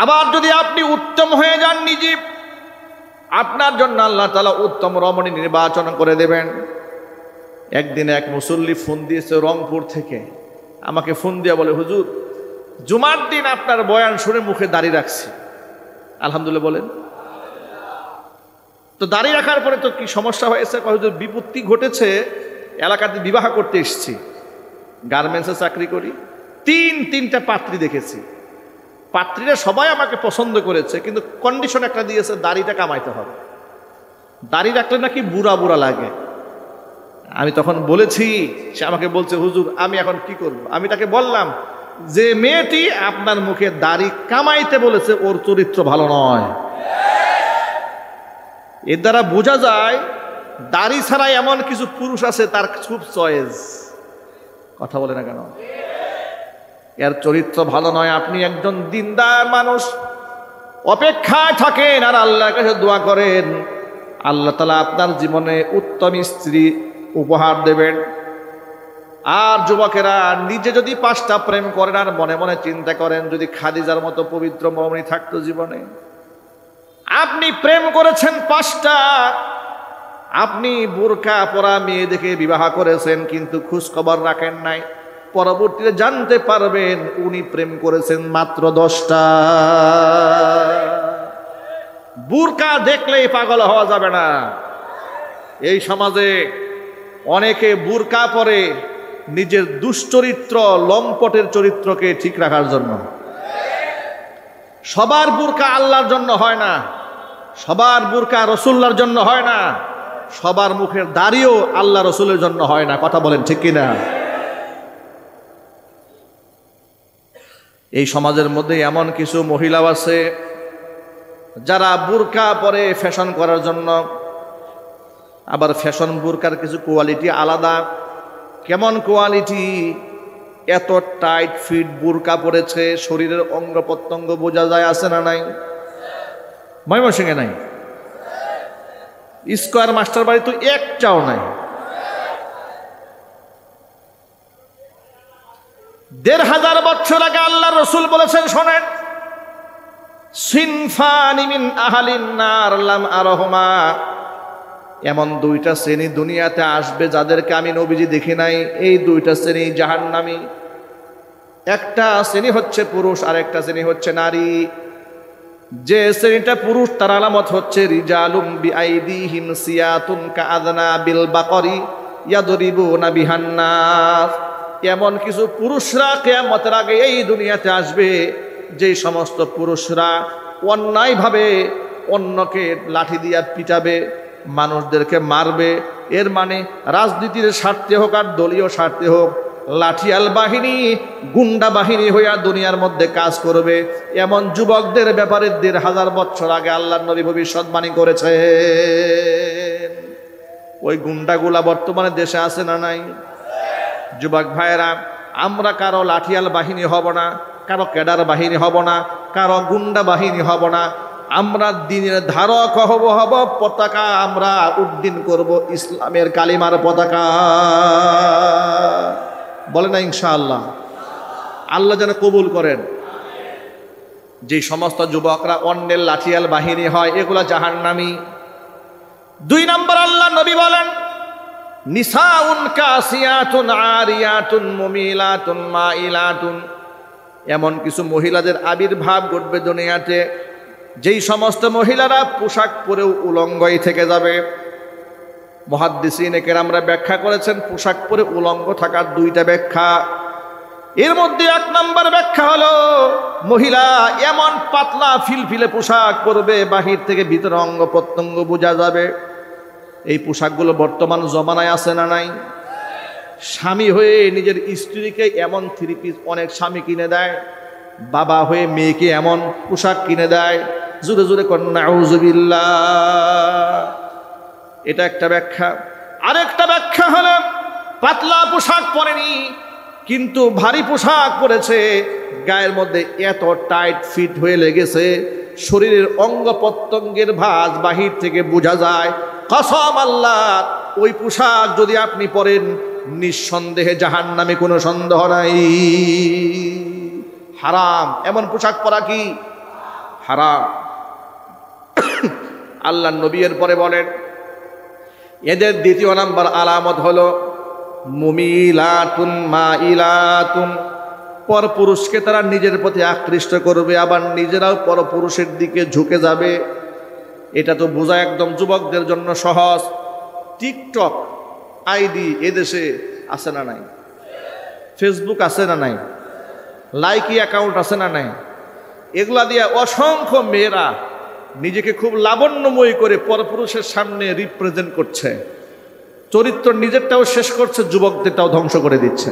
আবার যদি আপনি উত্তম হয়ে যান নিজে, আপনার জন্য আল্লাহ তাআলা উত্তম রমণী নির্বাচন করে দেবেন। একদিন এক মুসল্লি ফোন দিয়েছে রংপুর থেকে, আমাকে ফোন দিয়ে বলে, হুজুর জুমার দিন আপনার বয়ান শুনে মুখে দাড়ি রাখছি। আলহামদুলিল্লাহ বলেন তো। দাড়ি রাখার পরে তো কি সমস্যা হয়েছে? হুজুর বিপত্তি ঘটেছে, এলাকাতে বিবাহ করতে এসেছি, গার্মেন্টসে চাকরি করি, তিনটা পাত্রী দেখেছি, পাত্রীরা সবাই আমাকে পছন্দ করেছে, কিন্তু কন্ডিশন একটা দিয়েছে, দাড়িটা কামাইতে হবে, দাড়ি রাখলে নাকি বুড়া বুড়া লাগে। আমি তখন বলেছি, সে আমাকে বলছে, হুজুর আমি এখন কি করব? আমি তাকে বললাম, যে মেয়েটি আপনার মুখে দাড়ি কামাইতে বলেছে ওর চরিত্র ভালো নয়। এর দ্বারা বোঝা যায় দাড়ি ছাড়া এমন কিছু পুরুষ আছে তার খুব চয়েস, কথা বলে না কেন? এর চরিত্র ভালো নয়। আপনি একজন দিনদার মানুষ, অপেক্ষায় থাকেন আর আল্লাহর কাছে দোয়া করেন, আল্লাহ তাআলা আপনার জীবনে উত্তম স্ত্রী উপহার দেবেন। আর যুবকেরা, নিজে যদি 5টা প্রেম করেন আর মনে মনে চিন্তা করেন, যদি খাদিজার মতো পবিত্র মহিলা থাকতো জীবনে, আপনি প্রেম করেছেন 5টা, আপনি বোরকা পরা মেয়ে দেখে বিবাহ করেছেন, কিন্তু খোঁজ খবর রাখেন নাই, পরবর্তীতে জানতে পারবেন উনি প্রেম করেছেন মাত্র 10টা। বোরকা দেখলেই পাগল হওয়া যাবে না। এই সমাজে অনেকে বোরকা পরে নিজের দুশ্চরিত্র, লম্পটের চরিত্রকে ঠিক রাখার জন্য। সবার বোরকা আল্লাহর জন্য হয় না, সবার বোরকা রসুল্লাহর জন্য হয় না, সবার মুখের দাড়িও আল্লাহ রসুলের জন্য হয় না, কথা বলেন ঠিক কিনা? এই সমাজের মধ্যে এমন কিছু মহিলাও আছে যারা বুরকা পরে ফ্যাশন করার জন্য। আবার ফ্যাশন বুরকার কিছু কোয়ালিটি আলাদা। কেমন কোয়ালিটি? এত টাইট ফিট বুরকা পরেছে, শরীরের অঙ্গ প্রত্যঙ্গ বোঝা যায়, আছে না নাই? ময়মনসিংহে নাই, স্কয়ার মাস্টার বাড়ি তো একটাও নাই। ১৫০০ বছর আগে আল্লাহ রসুল বলেছেন, শোনেন, সিনফানি মিন আহলিন নার লাম আরহুমা, এমন দুইটা শ্রেণী দুনিয়াতে আসবে যাদেরকে আমি নবীজি দেখি নাই। এই দুইটা শ্রেণী জাহান্নামী। একটা শ্রেণী হচ্ছে পুরুষ, আর একটা শ্রেণী হচ্ছে নারী। যে শ্রেণীটা পুরুষ তার আলামত হচ্ছে রিজালুম বিআইদিহিম সিয়াতুন কাআদনা বিল বাকরি ইয়াদরিবুনা বিহান নাস। এমন কিছু পুরুষরা কিয়ামতের আগে এই দুনিয়াতে আসবে, যেই সমস্ত পুরুষরা অন্যায়ভাবে অন্যকে লাঠি দিয়ে পিটাবে, মানুষদেরকে মারবে। এর মানে রাজনীতির স্বার্থে হোক আর দলীয় স্বার্থে হোক, লাঠিয়াল বাহিনী, গুন্ডা বাহিনী হইয়া দুনিয়ার মধ্যে কাজ করবে। এমন যুবকদের ব্যাপারে ১৫০০ বছর আগে আল্লাহর নবী ভবিষ্যৎবাণী করেছে। ওই গুন্ডাগুলা বর্তমানে দেশে আছে না নাই? যুবক ভাইয়েরা, আমরা কারো লাঠিয়াল বাহিনী হব না, কারো ক্যাডার বাহিনী হব না, কারো গুন্ডা বাহিনী হব না। আমরা দিনের ধারক হব পতাকা আমরা উড্ডীন করব, ইসলামের কালিমার পতাকা। বলে না ইনশাআল্লাহ? আল্লাহ যেন কবুল করেন। যে সমস্ত যুবকরা অন্যের লাঠিয়াল বাহিনী হয়, এগুলা জাহান্নামী। ২ নম্বর, আল্লাহ নবী বলেন, নিসাউন কাসিয়াতুন আরিয়াতুন মুমিলাতুন মাইলাতুন, এমন কিছু মহিলাদের আবির্ভাব ঘটবে দুনিয়াতে, যেই সমস্ত মহিলারা পোশাক পরেও উলঙ্গই থেকে যাবে। মুহাদ্দিসিনে কেরামরা ব্যাখ্যা করেছেন পোশাক পরে উলঙ্গ থাকার 2টা ব্যাখ্যা। এর মধ্যে 1 নম্বর ব্যাখ্যা হলো, মহিলা এমন পাতলা ফিলফিলে পোশাক পরবে, বাহির থেকে ভিতরে অঙ্গ প্রত্যঙ্গ বোঝা যাবে। এই পোশাকগুলো বর্তমান জমানায় আছে না নাই? স্বামী হয়ে নিজের স্ত্রীকে এমন 3 পিস অনেক স্বামী কিনে দেয়, বাবা হয়ে মেয়েকে এমন পোশাক কিনে দেয়। জোরে জোরে করেন নাউযুবিল্লাহ। এটা একটা ব্যাখ্যা। আরেকটা ব্যাখ্যা হলো, পাতলা পোশাক পরেনি কিন্তু ভারী পোশাক পরেছে, গায়ের মধ্যে এত টাইট ফিট হয়ে লেগেছে, শরীরের অঙ্গ প্রত্যঙ্গের ভাঁজ বাহির থেকে বোঝা যায়। কসম আল্লাহ, ওই পোশাক যদি আপনি পরেন, নিঃসন্দেহে জাহান্নামে কোনো সন্দেহ নাই। হারাম, এমন পোশাক পরা কি হারাম। আল্লাহ নবী এর পরে বলেন, এদের 2য় নাম্বার আলামত হলো মুমিলাতুন মাইলাতুন, পরপুরুষকে তারা নিজের প্রতি আকৃষ্ট করবে, আবার নিজেরাও পরপুরুষের দিকে ঝুঁকে যাবে। এটা তো বোঝা একদম যুবকদের জন্য সহজ। টিকটক আইডি এদেশে আছে না নাই? ফেসবুক আছে না নাই? লাইকি অ্যাকাউন্ট আছে না নাই? এগুলা দিয়ে অসংখ্য মেয়েরা নিজেকে খুব লাবণ্যময়ী করে পরপুরুষের সামনে রিপ্রেজেন্ট করছে। চরিত্র নিজেরটাও শেষ করছে, যুবকদেরটাও ধ্বংস করে দিচ্ছে।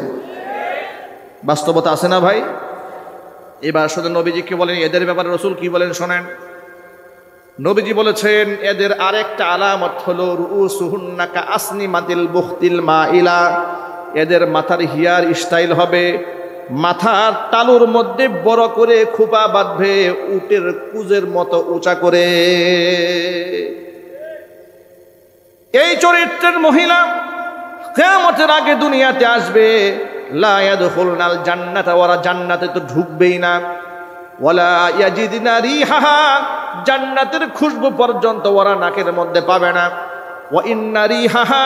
বাস্তবতা আছে না ভাই? এবার শুধু নবীজি কি বলেন এদের ব্যাপারে, রসুল কি বলেন শোনেন। নবীজি বলেছেন, এদের আরেকটা আলামত হলো রুউসুহুন্না কাআসনিমাতিল বুখতিল মাইলা, এদের মাথার হেয়ার স্টাইল হবে মাথার তালুর মধ্যে বড় করে খোপা বাঁধবে, উটের কুজের মতো উঁচা করে। এই চরিত্রের মহিলা কিয়ামতের আগে দুনিয়াতে আসবে। লা ইয়াদখুলনাল জান্নাতা, ওরা জান্নাতে তো ঢুকবেই না। ওয়ালা ইয়াজিদনা রিহাহা, জান্নাতের খুশবু পর্যন্ত ওরা নাকের মধ্যে পাবে না। ওয়া ইন্না রিহাহা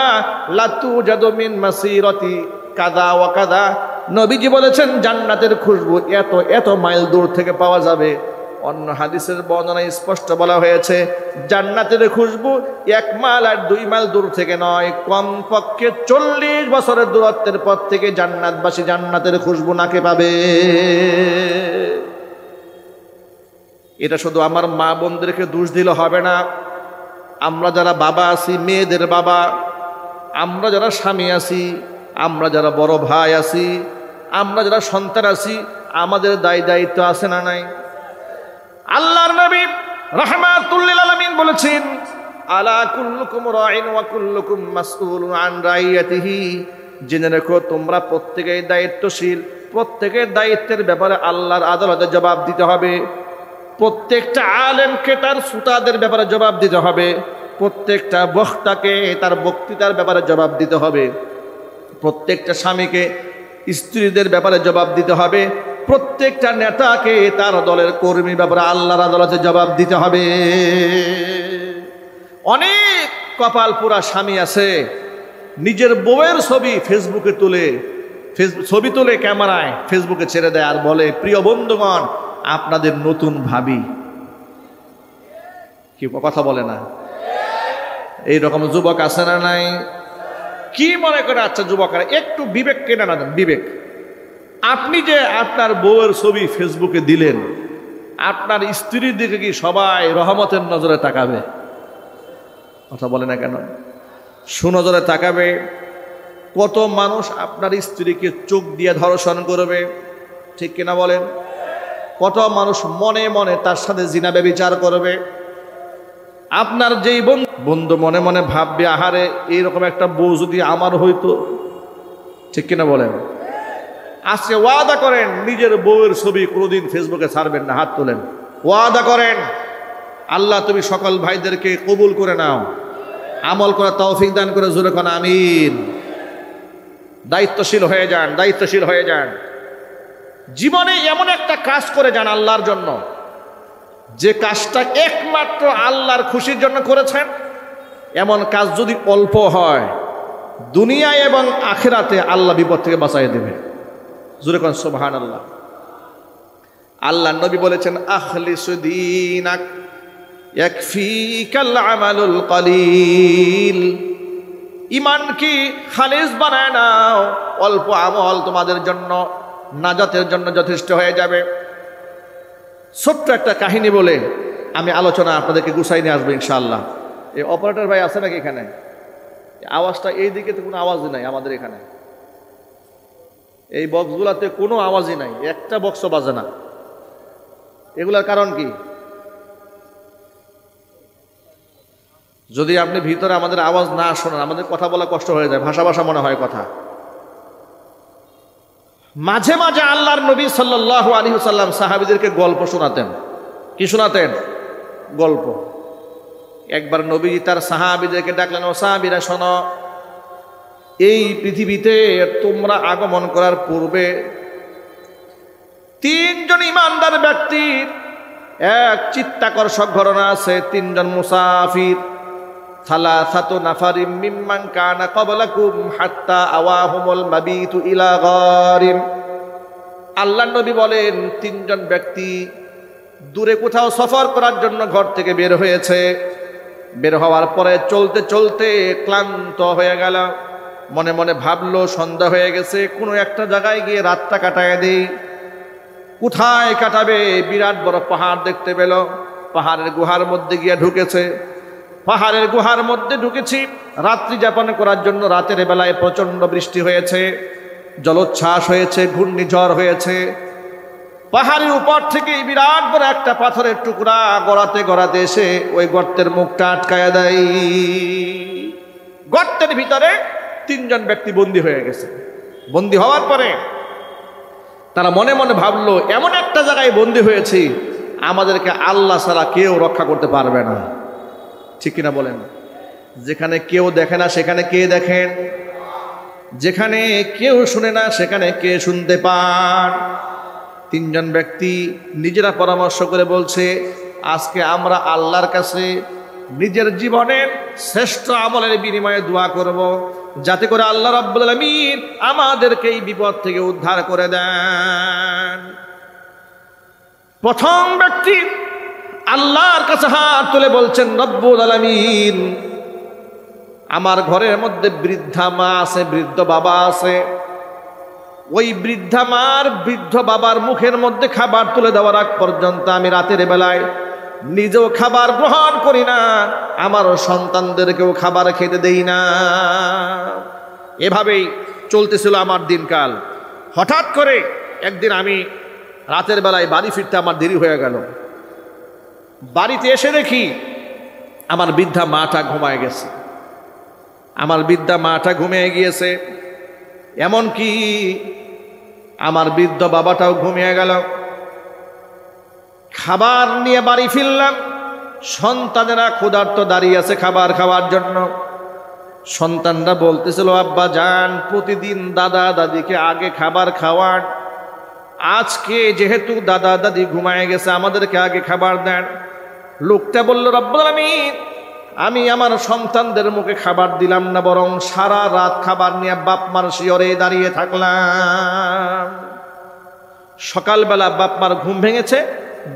লাতুজাদু মিন মাসিরাতি কাযা ওয়া কাযা, নবীজি বলেছেন জান্নাতের খুশবু এত এত মাইল দূর থেকে পাওয়া যাবে। অন্য হাদিসের বর্ণনায় স্পষ্ট বলা হয়েছে, জান্নাতের খুশবু 1 মাইল আর 2 মাইল দূর থেকে নয়, কমপক্ষে 40 বছরের দূরত্বের পর থেকে জান্নাতবাসী জান্নাতের খুশবু নাকে পাবে। এটা শুধু আমার মা বোনদেরকে দোষ দিলে হবে না। আমরা যারা বাবা আছি, মেয়েদের বাবা, আমরা যারা স্বামী আছি, আমরা যারা বড় ভাই আছি, আমরা যারা সন্তান আছি, আমাদের দায়িত্ব আছে না নাই? আল্লাহর নবী রাহমাতুল লিল আলামিন বলেছেন, আলা কুল্লুকুম রাইন ওয়া কুল্লুকুম মাসউলুন আন রাইয়াতিহি, জেনে রেখো তোমরা প্রত্যেকেই দায়িত্বশীল, প্রত্যেকের দায়িত্বের ব্যাপারে আল্লাহর আদালতে জবাব দিতে হবে। প্রত্যেকটা আলেমকে তার শ্রোতাদের ব্যাপারে জবাব দিতে হবে, প্রত্যেকটা বক্তাকে তার বক্তৃতার ব্যাপারে জবাব দিতে হবে, প্রত্যেকটা স্বামীকে স্ত্রীদের ব্যাপারে জবাব দিতে হবে, প্রত্যেকটা নেতাকে তার দলের কর্মীর ব্যাপারে আল্লাহর আদালতে জবাব দিতে হবে। অনেক কপাল পোড়া স্বামী আছে, নিজের বউয়ের ছবি ফেসবুকে তুলে ছবি তুলে ক্যামেরায় ফেসবুকে ছেড়ে দেয় আর বলে, প্রিয় বন্ধুগণ আপনাদের নতুন ভাবি। কি কথা বলে না? এইরকম যুবক আছে না নাই? কি মনে করে? আচ্ছা যুবকরা একটু বিবেক কেনা না দেন, বিবেক। আপনি যে আপনার বউয়ের ছবি ফেসবুকে দিলেন, আপনার স্ত্রীর দিকে কি সবাই রহমতের নজরে তাকাবে? কথা বলে না কেন? সুনজরে তাকাবে। কত মানুষ আপনার স্ত্রীকে চোখ দিয়ে ধর্ষণ করবে, ঠিক কিনা বলেন? কত মানুষ মনে মনে তার সাথে জিনা ব্যভিচার করবে। আপনার যেই বন্ধু মনে মনে ভাববে, আহারে এইরকম একটা বউ যদি আমার হইতো, ঠিক কিনা বলেন? আজকে ওয়াদা করেন নিজের বউয়ের ছবি কোনোদিন ফেসবুকে ছাড়বেন না, হাত তোলেন, ওয়াদা করেন। আল্লাহ তুমি সকল ভাইদেরকে কবুল করে নাও, আমল করে তৌফিক দান করে, জোরে কোন আমিন। দায়িত্বশীল হয়ে যান, দায়িত্বশীল হয়ে যান। জীবনে এমন একটা কাজ করে যান আল্লাহর জন্য, যে কাজটা একমাত্র আল্লাহর খুশির জন্য করেছেন। এমন কাজ যদি অল্প হয়, দুনিয়ায় এবং আখিরাতে আল্লাহ বিপদ থেকে বাঁচাই দেবে। জোরে কোন সুবহানাল্লাহ। আল্লাহ নবী বলেছেন, আখলিসু দীনাক ইয়াকফিকাল আমালুল কলিল। ঈমান কি খালিস বানায় নাও, অল্প আমল তোমাদের জন্য নাজাতের জন্য যথেষ্ট হয়ে যাবে। ছোট্ট একটা কাহিনী বলে আমি আলোচনা আপনাদেরকে গুছাই নিয়ে আসবো ইনশাআল্লাহ। এই অপারেটর ভাই আছে নাকি এখানে? আওয়াজটা এই দিকে তো কোনো আওয়াজই নাই আমাদের এখানে, এই বক্সগুলাতে কোনো আওয়াজই নাই, একটা বক্সও বাজে না। এগুলার কারণ কি? যদি আপনি ভিতরে আমাদের আওয়াজ না শোনেন, আমাদের কথা বলা কষ্ট হয়ে যায়, ভাষা ভাষা মনে হয় কথা। মাঝে মাঝে আল্লাহর নবী সাল্লাল্লাহু আলাইহি ওয়াসাল্লাম সাহাবীদেরকে গল্প শোনাতেন। কি শোনাতেন? গল্প। একবার নবী তার সাহাবীদেরকে ডাকলেন, ও সাহাবীরা শোনো, এই পৃথিবীতে তোমরা আগমন করার পূর্বে তিনজন ইমানদার ব্যক্তির এক চিত্তাকর্ষক ঘটনা আছে। তিনজন মুসাফির, সালাসাতু নাফারিম মিম্মান কানা ক্বাবলাকুম হাত্তা আওয়াহুমুল মাবিতু ইলা গারিম। আল্লাহর নবী বলেন, তিনজন ব্যক্তি দূরে কোথাও সফর করার জন্য ঘর থেকে বের হয়েছে। বের হওয়ার পরে চলতে চলতে ক্লান্ত হয়ে গেল। মনে মনে ভাবলো সন্ধ্যা হয়ে গেছে, কোনো একটা জায়গায় গিয়ে রাতটা কাটায় দেই। কোথায় কাটাবে? বিরাট বড় পাহাড় দেখতে পেল। পাহাড়ের গুহার মধ্যে গিয়ে ঢুকেছে। পাহাড়ের গুহার মধ্যে ঢুকেছি রাত্রি যাপন করার জন্য। রাতের বেলায় প্রচন্ড বৃষ্টি হয়েছে, জলোচ্ছ্বাস হয়েছে, ঘূর্ণিঝড় হয়েছে। পাহাড়ের উপর থেকে বিরাট বড় একটা পাথরের টুকরা গড়াতে গড়াতে এসে ওই গর্তের মুখটা আটকায়া দেয়। গর্তের ভিতরে তিনজন ব্যক্তি বন্দী হয়ে গেছে। বন্দী হওয়ার পরে তারা মনে মনে ভাবলো, এমন একটা জায়গায় বন্দী হয়েছি, আমাদেরকে আল্লাহ ছাড়া কেউ রক্ষা করতে পারবে না। ঠিক কিনা বলেন? যেখানে কেউ দেখে না সেখানে কে দেখেন? যেখানে কেউ শুনে না সেখানে কে শুনতে পান? তিনজন ব্যক্তি নিজেরা পরামর্শ করে বলছে, আজকে আমরা আল্লাহর কাছে নিজের জীবনের শ্রেষ্ঠ আমলের বিনিময়ে দোয়া করব, যাতে করে আল্লাহ রাব্বুল আলামিন আমাদেরকে এই বিপদ থেকে উদ্ধার করে দেন। প্রথম ব্যক্তি আল্লাহর কাছে হাত তুলে বলছেন, রব্বুল আলামিন, আমার ঘরের মধ্যে বৃদ্ধা মা আছে, বৃদ্ধ বাবা আছে। ওই বৃদ্ধা মার বৃদ্ধ বাবার মুখের মধ্যে খাবার তুলে দেওয়ার আগ পর্যন্ত আমি রাতের বেলায় নিজেও খাবার গ্রহণ করি না, আমারও সন্তানদেরকেও খাবার খেতে দেই না। এভাবেই চলতেছিল আমার দিনকাল। হঠাৎ করে একদিন আমি রাতের বেলায় বাড়ি ফিরতে আমার দেরি হয়ে গেল। বাড়িতে এসে দেখি আমার বৃদ্ধা মাটা ঘুমায় গেছে। আমার বৃদ্ধা মাটা ঘুমিয়ে গিয়েছে, এমনকি আমার বৃদ্ধ বাবাটাও ঘুমিয়ে গেল। খাবার নিয়ে বাড়ি ফিরলাম, সন্তানেরা ক্ষুধার্ত দাঁড়িয়ে আছে খাবার খাওয়ার জন্য। সন্তানরা বলতেছিল, আব্বা জান, প্রতিদিন দাদা দাদিকে আগে খাবার খাওয়ান, আজকে যেহেতু দাদা দাদি ঘুমায় গেছে আমাদেরকে আগে খাবার দেন। লোকটা বলল, রব্বুল আলামিন, আমি আমার সন্তানদের মুখে খাবার দিলাম না, বরং সারা রাত খাবার নিয়ে বাপ মার শিয়রে দাঁড়িয়ে থাকলাম। সকালবেলা বাপ মার ঘুম ভেঙেছে,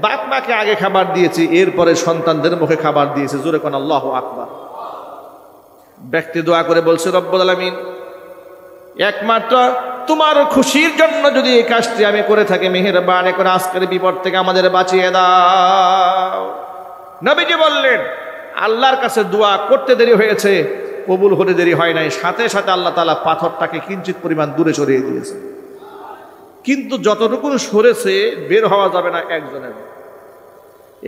বাপ মাকে আগে খাবার দিয়েছি, এরপরে সন্তানদের মুখে খাবার দিয়েছে। জোরে কোন আল্লাহু আকবার। ব্যক্তি দোয়া করে বলছে, রব্বুল আলামিন, একমাত্র তোমার খুশির জন্য যদি এই কাজটি আমি করে থাকি, মেহেরবানি করে আজকের বিপদ থেকে আমাদের বাঁচিয়ে দাও। নবীজি বললেন, আল্লাহর কাছে দোয়া করতে দেরি হয়েছে, কবুল হতে দেরি হয় নাই, সাথে সাথে আল্লাহ তাআলা পাথরটাকে কিঞ্চিত পরিমাণ দূরে সরিয়ে দিয়েছে। কিন্তু যতটুকু সরেছে বের হওয়া যাবে না একজনের।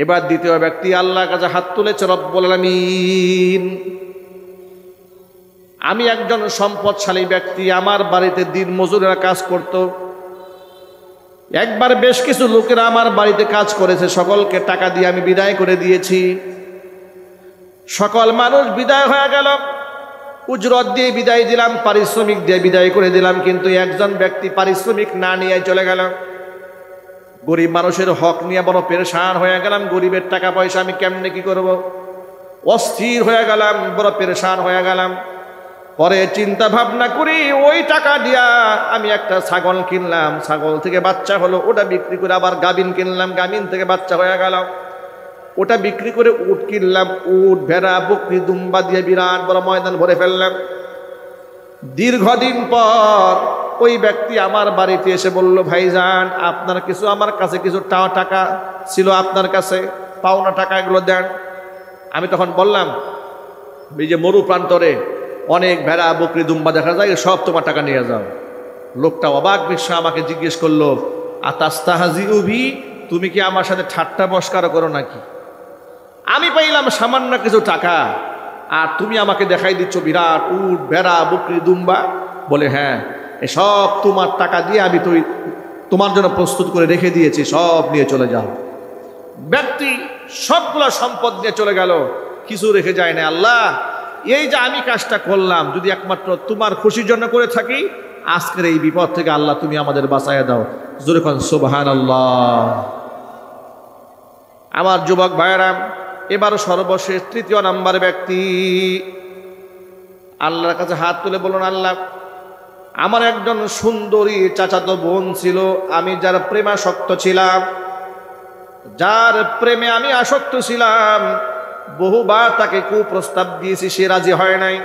এবার দ্বিতীয় ব্যক্তি আল্লাহর কাছে হাত তুলেছে, রব্বুল আলামিন, আমি একজন সম্পদশালী ব্যক্তি, আমার বাড়িতে দিন মজুরেরা কাজ করত। একবার বেশ কিছু লোকেরা আমার বাড়িতে কাজ করেছে, সকলকে টাকা দিয়ে আমি বিদায় করে দিয়েছি। সকল মানুষ বিদায় হয়ে গেল, উজরত দিয়ে বিদায় দিলাম, পারিশ্রমিক দিয়ে বিদায় করে দিলাম, কিন্তু একজন ব্যক্তি পারিশ্রমিক না নিয়ে চলে গেল। গরিব মানুষের হক নিয়ে বড় পেরেশান হয়ে গেলাম, গরিবের টাকা পয়সা আমি কেমনে কি করব, অস্থির হয়ে গেলাম, বড় পেরেশান হয়ে গেলাম। পরে চিন্তা ভাবনা করি, ওই টাকা দিয়া আমি একটা ছাগল কিনলাম, ছাগল থেকে বাচ্চা হলো, ওটা বিক্রি করে আবার গাভিন কিনলাম, গাভিন থেকে বাচ্চা হয়ে গেল, ওটা বিক্রি করে উট কিনলাম, উট ভেড়া বকরি দুম্বা দিয়ে বিরাট বড় ময়দান ভরে ফেললাম। দীর্ঘদিন পর ওই ব্যক্তি আমার বাড়িতে এসে বলল, ভাইজান, আপনার কিছু আমার কাছে কিছু টাকা ছিল, আপনার কাছে পাওনা টাকা, এগুলো দেন। আমি তখন বললাম, এই যে মরু প্রান্তরে অনেক ভেড়া বকরি দুম্বা দেখা যায়, সব তোমার টাকা নিয়ে যাও। লোকটা অবাক বিস্ময়ে আমাকে জিজ্ঞেস করলো, আতাস্তাহজিউ বি, তুমি কি আমার সাথে ঠাট্টা মস্কার করো নাকি? আমি পাইলাম সামান্য কিছু টাকা, আর তুমি আমাকে দেখাই দিচ্ছ বিরাট উট ভেড়া বকরি দুম্বা। বলে, হ্যাঁ, এসব তোমার টাকা দিয়ে আমি তোমার জন্য প্রস্তুত করে রেখে দিয়েছি, সব নিয়ে চলে যাও। ব্যক্তি সবগুলো সম্পদ নিয়ে চলে গেল, কিছু রেখে যায় না। আল্লাহ, এই যে আমি কাজটা করলাম, যদি একমাত্র তোমার খুশির জন্য করে থাকি, আজকের এই বিপদ থেকে আল্লাহ তুমি আমাদের বাঁচাইয়া দাও। জোরে কোন সুবহানাল্লাহ। আমার যুবক ভাইয়েরা, এবার সর্বশেষ তৃতীয় নাম্বার ব্যক্তি আল্লাহর কাছে হাত তুলে বলুন, আল্লাহ, আমার একজন সুন্দরী চাচাতো বোন ছিল, আমি যার প্রেমাসক্ত ছিলাম, যার প্রেমে আমি আসক্ত ছিলাম, বহুবার তাকে কুপ্রস্তাব দিয়েছি, সে রাজি হয় নাই।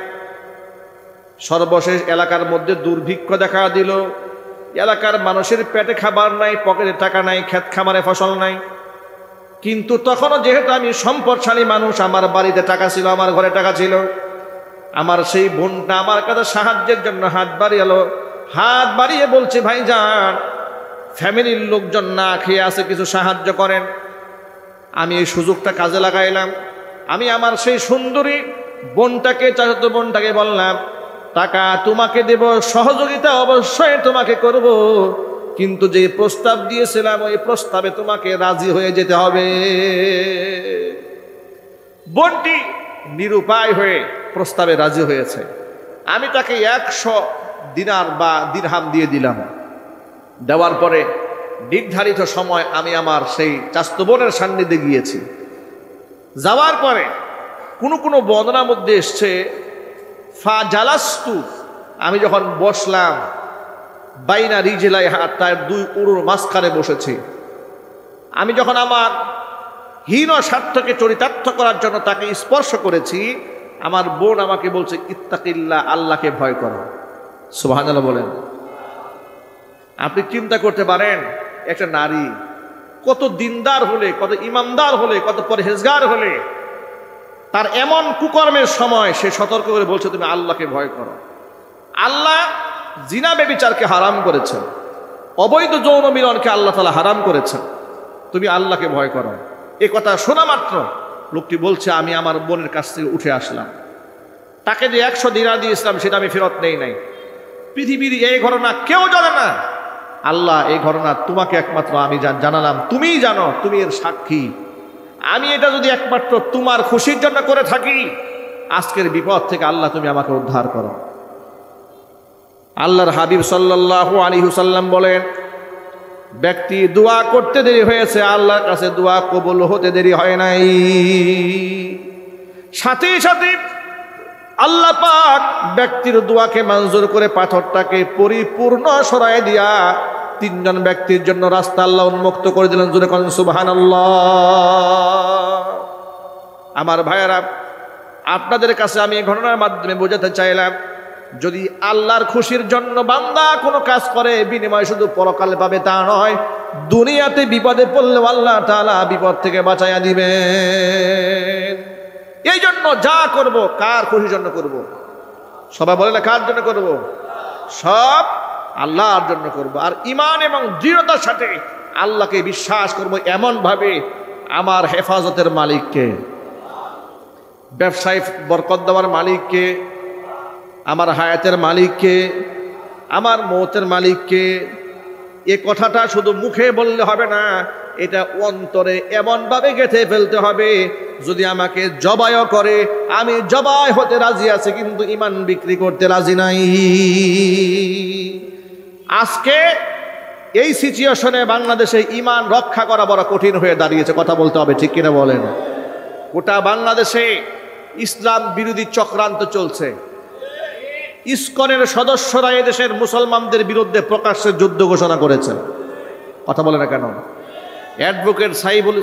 সর্বশেষ এলাকার মধ্যে দুর্ভিক্ষ দেখা দিল, এলাকার মানুষের পেটে খাবার নাই, পকেটে টাকা নাই, ক্ষেত খামারে ফসল নাই। কিন্তু তখনও যেহেতু আমি সম্পদশালী মানুষ, আমার বাড়িতে টাকা ছিল, আমার ঘরে টাকা ছিল, আমার সেই বোনটা আমার কাছে সাহায্যের জন্য হাত বাড়িয়ে বলছে, ভাইজান, ফ্যামিলির লোকজন না খেয়ে আছে, কিছু সাহায্য করেন। আমি এই সুযোগটা কাজে লাগাইলাম। আমি আমার সেই সুন্দরী বোনটাকে, চাচাতো বোনটাকে বললাম, টাকা তোমাকে দেব, সহযোগিতা অবশ্যই তোমাকে করব, কিন্তু যে প্রস্তাব দিয়েছিলাম ওই প্রস্তাবে তোমাকে রাজি হয়ে যেতে হবে। বোনটি নিরুপায় হয়ে প্রস্তাবে রাজি হয়েছে। আমি তাকে 100 দিনার বা দিরহাম দিয়ে দিলাম। দেওয়ার পরে নির্ধারিত সময় আমি আমার সেই চাচাতো বোনের সান্নিধ্যে গিয়েছি। যাওয়ার পরে কোনো বর্ণনার মধ্যে এসছে, ফা জালাস্তু, আমি যখন বসলাম, বাইনা রিজলাই, হাত তার দুই উরুর মাঝখানে বসেছি। আমি যখন আমার হীন স্বার্থকে চরিতার্থ করার জন্য তাকে স্পর্শ করেছি, আমার বোন আমাকে বলছে, ইত্তাকিল্লাহ, আল্লাহকে ভয় করো। সুবহানাল্লাহ বলেন। আপনি চিন্তা করতে পারেন, একটা নারী কত দিনদার হলে, কত ইমানদার হলে, কত পরহেজগার হলে, তার এমন কুকর্মের সময় সে সতর্ক করে বলছে, তুমি আল্লাহকে ভয় করো। আল্লাহ জিনা ব্যভিচারকে হারাম করেছেন। অবৈধ যৌন মিলনকে আল্লাহ তাআলা হারাম করেছেন, তুমি আল্লাহকে ভয় করো। এ কথা শোনা মাত্র লোকটি বলছে, আমি আমার বোনের কাছ থেকে উঠে আসলাম, তাকে যে 100 দিনার দিয়েছিলাম সেটা আমি ফেরত নেই নাই। পৃথিবীর এই ঘটনা কেউ জানে না, আল্লাহ এই ঘটনা তোমাকে একমাত্র আমি জানালাম, তুমিই জানো, তুমি এর সাক্ষী। আমি এটা যদি একমাত্র তোমার খুশির জন্য করে থাকি, আজকের বিপদ থেকে আল্লাহ তুমি আমাকে উদ্ধার করো। আল্লাহর হাবিব সাল্লাল্লাহু আলাইহি ওয়াসাল্লাম বলেন, ব্যক্তি দোয়া করতে দেরি হয়েছে, আল্লাহর কাছে দোয়া কবুল হতে দেরি হয় নাই। সাথে সাথে আল্লাহ পাক ব্যক্তির দোয়াকে মঞ্জুর করে পাথরটাকে পরিপূর্ণ সরায় দিয়া 3 জন ব্যক্তির জন্য রাস্তা আল্লাহ উন্মুক্ত করে দিলেন। জোরে কোন সুবহানাল্লাহ। আমার ভাইয়েরা, আপনাদের কাছে আমি এই ঘটনার মাধ্যমে বোঝাতে চাইলাম, যদি আল্লাহর খুশির জন্য বান্দা কোনো কাজ করে, বিনিময় শুধু পরকালে পাবে তা নয়, দুনিয়াতে বিপদে পড়লেও আল্লাহ তাআলা বিপদ থেকে বাঁচাইয়া দিবেন। এই জন্য যা করব কার খুশির জন্য করব? সবাই বলে না, কার জন্য করব? সব আল্লাহর জন্য করব। আর ঈমান এবং দৃঢ়তার সাথে আল্লাহকে বিশ্বাস করব এমন ভাবে, আমার হেফাজতের মালিককে, ব্যবসায় বরকত দেওয়ার মালিককে, আমার হায়াতের মালিককে, আমার মৌতের মালিককে। এ কথাটা শুধু মুখে বললে হবে না, এটা অন্তরে এমনভাবে গেঁথে ফেলতে হবে, যদি আমাকে জবাইও করে আমি জবাই হতে রাজি আছি, কিন্তু ঈমান বিক্রি করতে রাজি নাই। আজকে এই সিচুয়েশনে বাংলাদেশে ঈমান রক্ষা করা বড় কঠিন হয়ে দাঁড়িয়েছে, কথা বলতে হবে, ঠিক কিনা বলেন? গোটা বাংলাদেশে ইসলাম বিরোধী চক্রান্ত চলছে। ইসকনের সদস্যরা এদেশের মুসলমানদের বিরুদ্ধে প্রকাশ্যে যুদ্ধ ঘোষণা করেছেন, কথা বলে না কেন? অ্যাডভোকেট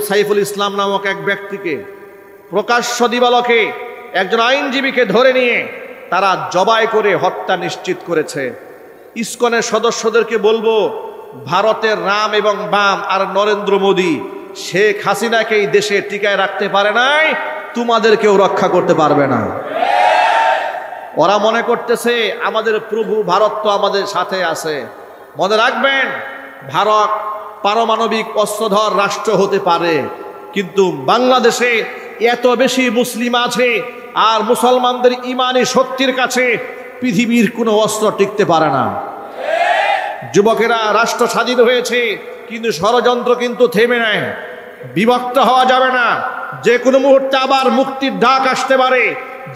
সাইফুল ইসলাম নামক এক ব্যক্তিকে প্রকাশ্য দিবালোকে একজন আইনজীবীকে ধরে নিয়ে তারা জবাই করে হত্যা নিশ্চিত করেছে। ইসকনের সদস্যদেরকে বলবো, ভারতের রাম এবং বাম আর নরেন্দ্র মোদী শেখ হাসিনাকে এই দেশে টিকায় রাখতে পারে নাই, তোমাদেরকেও রক্ষা করতে পারবে না। ওরা মনে করতেছে আমাদের প্রভু ভারত তো আমাদের সাথে আছে। মনে রাখবেন, ভারত পারমাণবিক অস্ত্রধর রাষ্ট্র হতে পারে, কিন্তু বাংলাদেশে এত বেশি মুসলিম আছে, আর মুসলমানদের ইমানি শক্তির কাছে পৃথিবীর কোনো অস্ত্র টিকতে পারে না। যুবকেরা, রাষ্ট্র স্বাধীন হয়েছে, কিন্তু ষড়যন্ত্র কিন্তু থেমে নেয়। বিভক্ত হওয়া যাবে না, যে কোনো মুহূর্তে আবার মুক্তির ডাক আসতে পারে,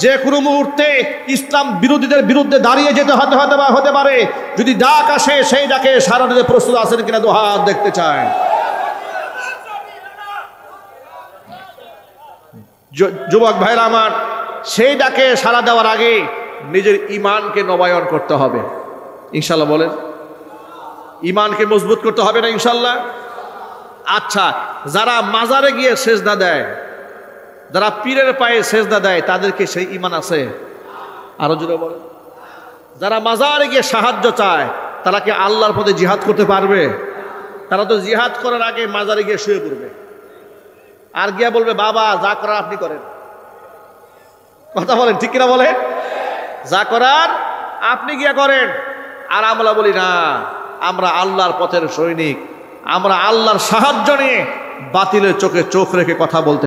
যে কোনো মুহূর্তে ইসলাম বিরোধীদের বিরুদ্ধে দাঁড়িয়ে যেতে হতে পারে। যদি ডাক আসে, সেই ডাকে সাড়া দিতে প্রস্তুত আছেন কিনা দু হাত দেখতে চায়। যুবক ভাইরা আমার, সেই ডাকে সাড়া দেওয়ার আগে নিজের ঈমানকে নবায়ন করতে হবে, ইনশাল্লাহ বলেন। ঈমানকে মজবুত করতে হবে না ইনশাল্লাহ? আচ্ছা, যারা মাজারে গিয়ে সেজদা দেয়, যারা পীরের পায়ে সেজদা দেয়, তাদেরকে সেই ঈমান আছে? আরো জোরে বলেন। যারা মাজারে গিয়ে সাহায্য চায়, তারা কি আল্লাহর পথে জিহাদ করতে পারবে? তারা তো জিহাদ করার আগে মাজারে গিয়ে শুয়ে পড়বে, আর গিয়া বলবে, বাবা যা করার আপনি করেন। কথা বলেন, ঠিক কিনা বলেন? যা করার আপনি গিয়া করেন। আর আমরা বলি না, আমরা আল্লাহর পথের সৈনিক, আমরা আল্লাহর সাহায্য নিয়ে বাতিলের চোখে চোখ রেখে কথা বলতে